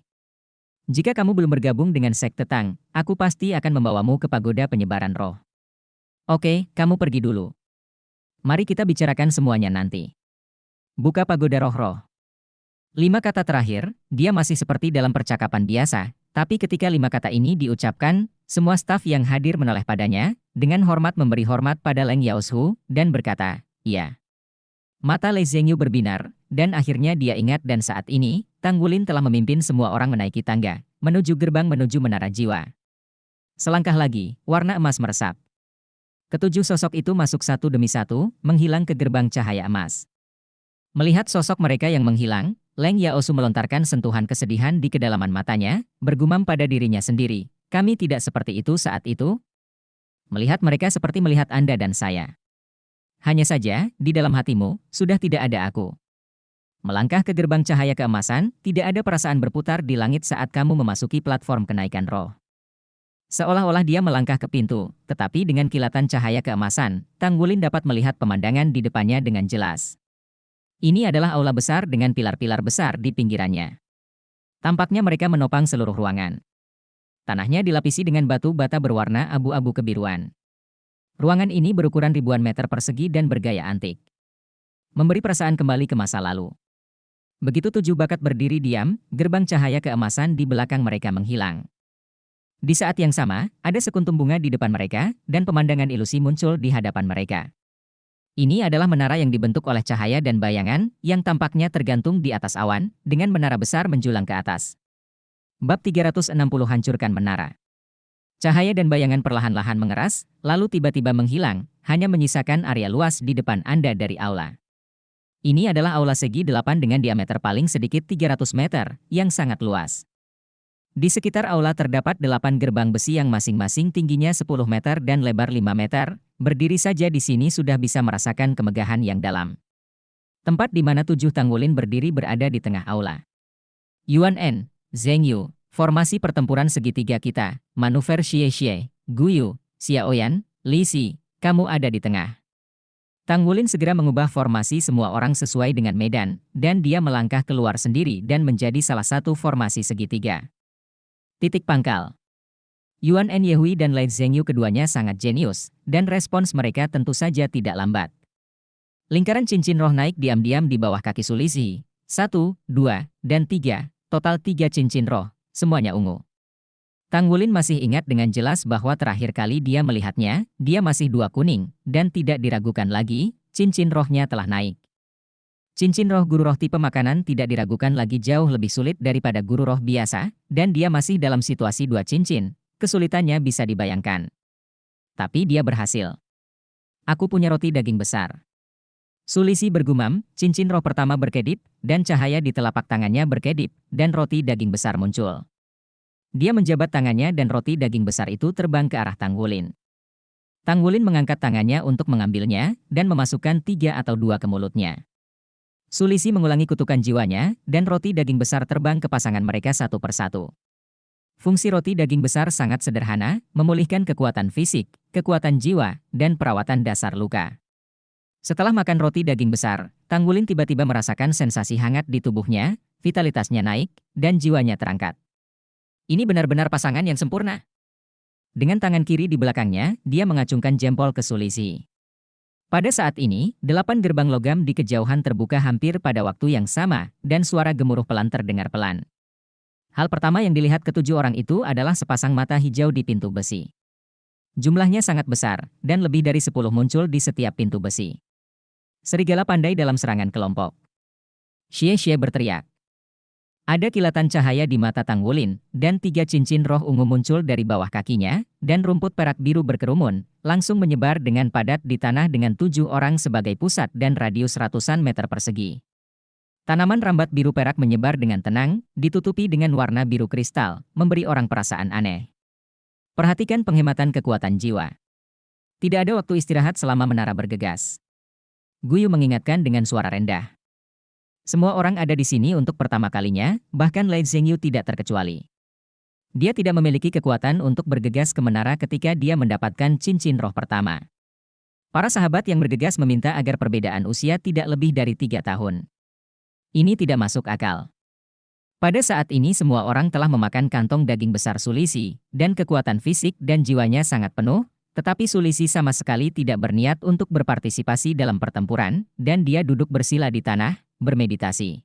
Jika kamu belum bergabung dengan sekte Tang, aku pasti akan membawamu ke pagoda penyebaran roh. Oke, kamu pergi dulu. Mari kita bicarakan semuanya nanti. Buka pagoda roh-roh. 5 kata terakhir, dia masih seperti dalam percakapan biasa, tapi ketika 5 kata ini diucapkan, semua staf yang hadir menoleh padanya, dengan hormat memberi hormat pada Leng Yaosu, dan berkata, iya. Mata Lei Zhengyu berbinar, dan akhirnya dia ingat dan saat ini, Tang Wulin telah memimpin semua orang menaiki tangga, menuju gerbang menuju menara jiwa. Selangkah lagi, warna emas meresap. Ketujuh sosok itu masuk satu demi satu, menghilang ke gerbang cahaya emas. Melihat sosok mereka yang menghilang, Leng Yaosu melontarkan sentuhan kesedihan di kedalaman matanya, bergumam pada dirinya sendiri, kami tidak seperti itu saat itu. Melihat mereka seperti melihat Anda dan saya. Hanya saja, di dalam hatimu, sudah tidak ada aku. Melangkah ke gerbang cahaya keemasan, tidak ada perasaan berputar di langit saat kamu memasuki platform kenaikan roh. Seolah-olah dia melangkah ke pintu, tetapi dengan kilatan cahaya keemasan, Tang Wulin dapat melihat pemandangan di depannya dengan jelas. Ini adalah aula besar dengan pilar-pilar besar di pinggirannya. Tampaknya mereka menopang seluruh ruangan. Tanahnya dilapisi dengan batu bata berwarna abu-abu kebiruan. Ruangan ini berukuran ribuan meter persegi dan bergaya antik. Memberi perasaan kembali ke masa lalu. Begitu 7 bakat berdiri diam, gerbang cahaya keemasan di belakang mereka menghilang. Di saat yang sama, ada sekuntum bunga di depan mereka, dan pemandangan ilusi muncul di hadapan mereka. Ini adalah menara yang dibentuk oleh cahaya dan bayangan, yang tampaknya tergantung di atas awan, dengan menara besar menjulang ke atas. Bab 360 hancurkan menara. Cahaya dan bayangan perlahan-lahan mengeras, lalu tiba-tiba menghilang, hanya menyisakan area luas di depan Anda dari aula. Ini adalah aula segi 8 dengan diameter paling sedikit 300 meter, yang sangat luas. Di sekitar aula terdapat 8 gerbang besi yang masing-masing tingginya 10 meter dan lebar 5 meter, berdiri saja di sini sudah bisa merasakan kemegahan yang dalam. Tempat di mana 7 Tang Wulin berdiri berada di tengah aula. Yuan En, Zhengyu, formasi pertempuran segitiga kita, manuver Xie, Guyu, Xiaoyan, Li Si, kamu ada di tengah. Tang Wulin segera mengubah formasi semua orang sesuai dengan medan, dan dia melangkah keluar sendiri dan menjadi salah satu formasi segitiga. Titik pangkal. Yuan En Yehui dan Lai Zhengyu keduanya sangat jenius, dan respons mereka tentu saja tidak lambat. Lingkaran cincin roh naik diam-diam di bawah kaki Sulisi. 1, 2, dan 3, total 3 cincin roh. Semuanya ungu. Tang Wulin masih ingat dengan jelas bahwa terakhir kali dia melihatnya, dia masih 2 kuning, dan tidak diragukan lagi, cincin rohnya telah naik. Cincin roh guru roh tipe makanan tidak diragukan lagi jauh lebih sulit daripada guru roh biasa, dan dia masih dalam situasi dua cincin. Kesulitannya bisa dibayangkan. Tapi dia berhasil. Aku punya roti daging besar. Sulisi bergumam, cincin roh pertama berkedip, dan cahaya di telapak tangannya berkedip, dan roti daging besar muncul. Dia menjabat tangannya dan roti daging besar itu terbang ke arah Tanggulin. Tanggulin mengangkat tangannya untuk mengambilnya, dan memasukkan 3 atau 2 ke mulutnya. Sulisi mengulangi kutukan jiwanya, dan roti daging besar terbang ke pasangan mereka satu persatu. Fungsi roti daging besar sangat sederhana, memulihkan kekuatan fisik, kekuatan jiwa, dan perawatan dasar luka. Setelah makan roti daging besar, Tanggulin tiba-tiba merasakan sensasi hangat di tubuhnya, vitalitasnya naik, dan jiwanya terangkat. Ini benar-benar pasangan yang sempurna. Dengan tangan kiri di belakangnya, dia mengacungkan jempol ke Sulisi. Pada saat ini, 8 gerbang logam di kejauhan terbuka hampir pada waktu yang sama, dan suara gemuruh pelan terdengar pelan. Hal pertama yang dilihat ketujuh orang itu adalah sepasang mata hijau di pintu besi. Jumlahnya sangat besar, dan lebih dari 10 muncul di setiap pintu besi. Serigala pandai dalam serangan kelompok. Xie berteriak. Ada kilatan cahaya di mata Tanggulin, dan 3 cincin roh ungu muncul dari bawah kakinya, dan rumput perak biru berkerumun, langsung menyebar dengan padat di tanah dengan 7 orang sebagai pusat dan radius ratusan meter persegi. Tanaman rambat biru perak menyebar dengan tenang, ditutupi dengan warna biru kristal, memberi orang perasaan aneh. Perhatikan penghematan kekuatan jiwa. Tidak ada waktu istirahat selama menara bergegas. Guyu mengingatkan dengan suara rendah. Semua orang ada di sini untuk pertama kalinya, bahkan Lei Zhengyu tidak terkecuali. Dia tidak memiliki kekuatan untuk bergegas ke menara ketika dia mendapatkan cincin roh pertama. Para sahabat yang bergegas meminta agar perbedaan usia tidak lebih dari 3 tahun. Ini tidak masuk akal. Pada saat ini semua orang telah memakan kantong daging besar Sulisi, dan kekuatan fisik dan jiwanya sangat penuh, tetapi Sulisi sama sekali tidak berniat untuk berpartisipasi dalam pertempuran, dan dia duduk bersila di tanah, bermeditasi.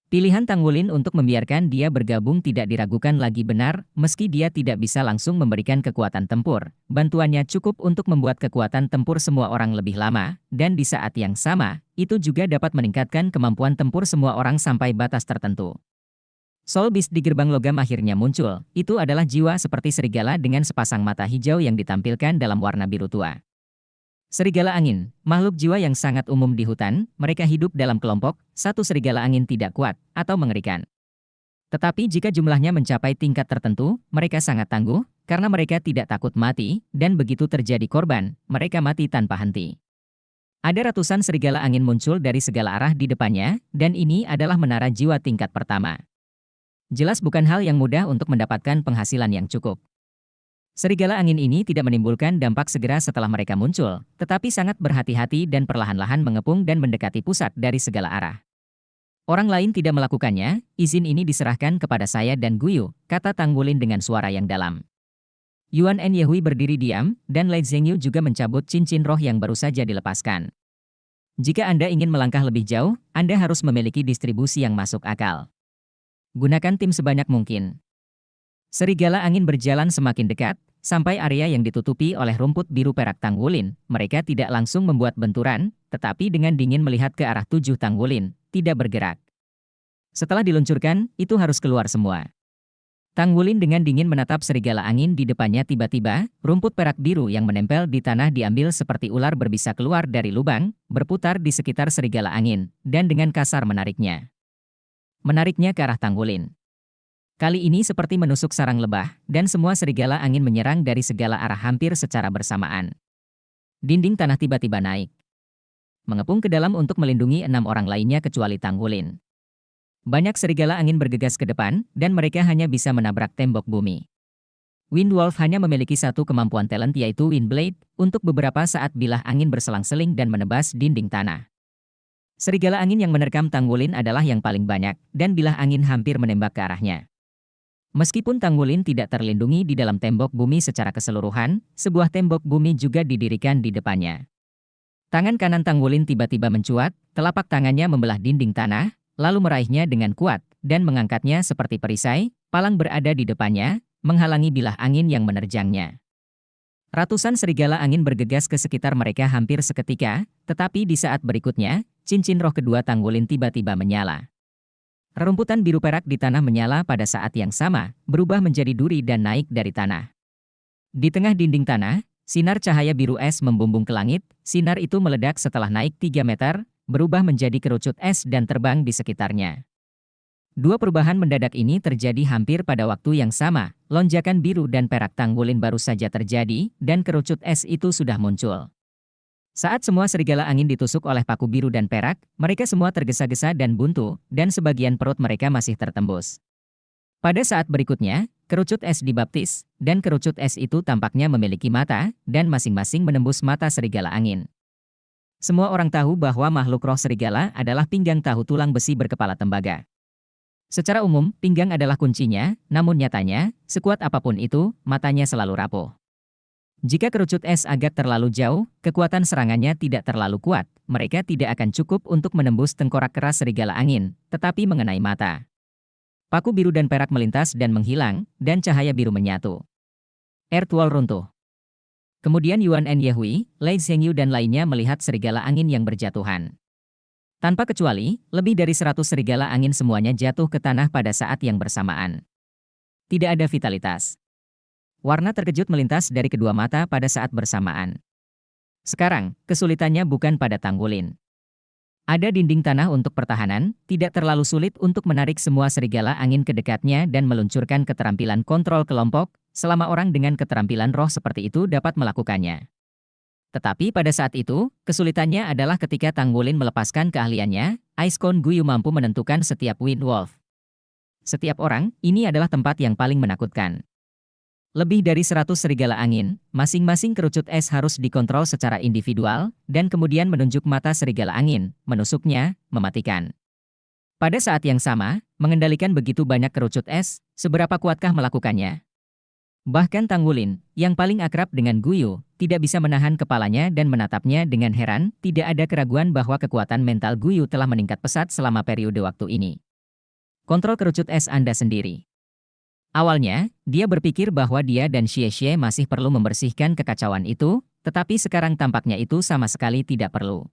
Pilihan Tanggulin untuk membiarkan dia bergabung tidak diragukan lagi benar, meski dia tidak bisa langsung memberikan kekuatan tempur. Bantuannya cukup untuk membuat kekuatan tempur semua orang lebih lama, dan di saat yang sama, itu juga dapat meningkatkan kemampuan tempur semua orang sampai batas tertentu. Soul Beast di gerbang logam akhirnya muncul. Itu adalah jiwa seperti serigala dengan sepasang mata hijau yang ditampilkan dalam warna biru tua. Serigala angin, makhluk jiwa yang sangat umum di hutan, mereka hidup dalam kelompok, satu serigala angin tidak kuat, atau mengerikan. Tetapi jika jumlahnya mencapai tingkat tertentu, mereka sangat tangguh, karena mereka tidak takut mati, dan begitu terjadi korban, mereka mati tanpa henti. Ada ratusan serigala angin muncul dari segala arah di depannya, dan ini adalah menara jiwa tingkat pertama. Jelas bukan hal yang mudah untuk mendapatkan penghasilan yang cukup. Serigala angin ini tidak menimbulkan dampak segera setelah mereka muncul, tetapi sangat berhati-hati dan perlahan-lahan mengepung dan mendekati pusat dari segala arah. Orang lain tidak melakukannya, izin ini diserahkan kepada saya dan Guyu, kata Tanggulin dengan suara yang dalam. Yuan En Yehui berdiri diam, dan Lei Zhengyu juga mencabut cincin roh yang baru saja dilepaskan. Jika Anda ingin melangkah lebih jauh, Anda harus memiliki distribusi yang masuk akal. Gunakan tim sebanyak mungkin. Serigala angin berjalan semakin dekat, sampai area yang ditutupi oleh rumput biru perak Tanggulin. Mereka tidak langsung membuat benturan, tetapi dengan dingin melihat ke arah 7 Tanggulin, tidak bergerak. Setelah diluncurkan, itu harus keluar semua. Tanggulin dengan dingin menatap serigala angin di depannya. Tiba-tiba, rumput perak biru yang menempel di tanah diambil seperti ular berbisa keluar dari lubang, berputar di sekitar serigala angin, dan dengan kasar menariknya. Menariknya ke arah Tanggulin. Kali ini seperti menusuk sarang lebah, dan semua serigala angin menyerang dari segala arah hampir secara bersamaan. Dinding tanah tiba-tiba naik. Mengepung ke dalam untuk melindungi 6 orang lainnya kecuali Tanggulin. Banyak serigala angin bergegas ke depan, dan mereka hanya bisa menabrak tembok bumi. Windwolf hanya memiliki satu kemampuan talent yaitu Windblade, untuk beberapa saat bilah angin berselang-seling dan menebas dinding tanah. Serigala angin yang menerkam Tanggulin adalah yang paling banyak, dan bilah angin hampir menembak ke arahnya. Meskipun Tanggulin tidak terlindungi di dalam tembok bumi secara keseluruhan, sebuah tembok bumi juga didirikan di depannya. Tangan kanan Tanggulin tiba-tiba mencuat, telapak tangannya membelah dinding tanah, lalu meraihnya dengan kuat, dan mengangkatnya seperti perisai, palang berada di depannya, menghalangi bilah angin yang menerjangnya. Ratusan serigala angin bergegas ke sekitar mereka hampir seketika, tetapi di saat berikutnya, cincin roh kedua Tanggulin tiba-tiba menyala. Rerumputan biru perak di tanah menyala pada saat yang sama, berubah menjadi duri dan naik dari tanah. Di tengah dinding tanah, sinar cahaya biru es membumbung ke langit, sinar itu meledak setelah naik 3 meter, berubah menjadi kerucut es dan terbang di sekitarnya. Dua perubahan mendadak ini terjadi hampir pada waktu yang sama, lonjakan biru dan perak Tanggulin baru saja terjadi, dan kerucut es itu sudah muncul. Saat semua serigala angin ditusuk oleh paku biru dan perak, mereka semua tergesa-gesa dan buntu, dan sebagian perut mereka masih tertembus. Pada saat berikutnya, kerucut es dibaptis, dan kerucut es itu tampaknya memiliki mata, dan masing-masing menembus mata serigala angin. Semua orang tahu bahwa makhluk roh serigala adalah pinggang tahu tulang besi berkepala tembaga. Secara umum, pinggang adalah kuncinya, namun nyatanya, sekuat apapun itu, matanya selalu rapuh. Jika kerucut es agak terlalu jauh, kekuatan serangannya tidak terlalu kuat, mereka tidak akan cukup untuk menembus tengkorak keras serigala angin, tetapi mengenai mata. Paku biru dan perak melintas dan menghilang, dan cahaya biru menyatu. Airtual runtuh. Kemudian Yuan and Yehui, Lei Zhengyu dan lainnya melihat serigala angin yang berjatuhan. Tanpa kecuali, lebih dari 100 serigala angin semuanya jatuh ke tanah pada saat yang bersamaan. Tidak ada vitalitas. Warna terkejut melintas dari kedua mata pada saat bersamaan. Sekarang, kesulitannya bukan pada Tanggulin. Ada dinding tanah untuk pertahanan, tidak terlalu sulit untuk menarik semua serigala angin ke dekatnya dan meluncurkan keterampilan kontrol kelompok, selama orang dengan keterampilan roh seperti itu dapat melakukannya. Tetapi pada saat itu, kesulitannya adalah ketika Tanggulin melepaskan keahliannya, Ice Cone Guyu mampu menentukan setiap Wind Wolf. Setiap orang, ini adalah tempat yang paling menakutkan. Lebih dari 100 serigala angin, masing-masing kerucut es harus dikontrol secara individual, dan kemudian menunjuk mata serigala angin, menusuknya, mematikan. Pada saat yang sama, mengendalikan begitu banyak kerucut es, seberapa kuatkah melakukannya? Bahkan Tanggulin, yang paling akrab dengan Guyu, tidak bisa menahan kepalanya dan menatapnya dengan heran, tidak ada keraguan bahwa kekuatan mental Guyu telah meningkat pesat selama periode waktu ini. Kontrol kerucut es Anda sendiri. Awalnya, dia berpikir bahwa dia dan Xie Xie masih perlu membersihkan kekacauan itu, tetapi sekarang tampaknya itu sama sekali tidak perlu.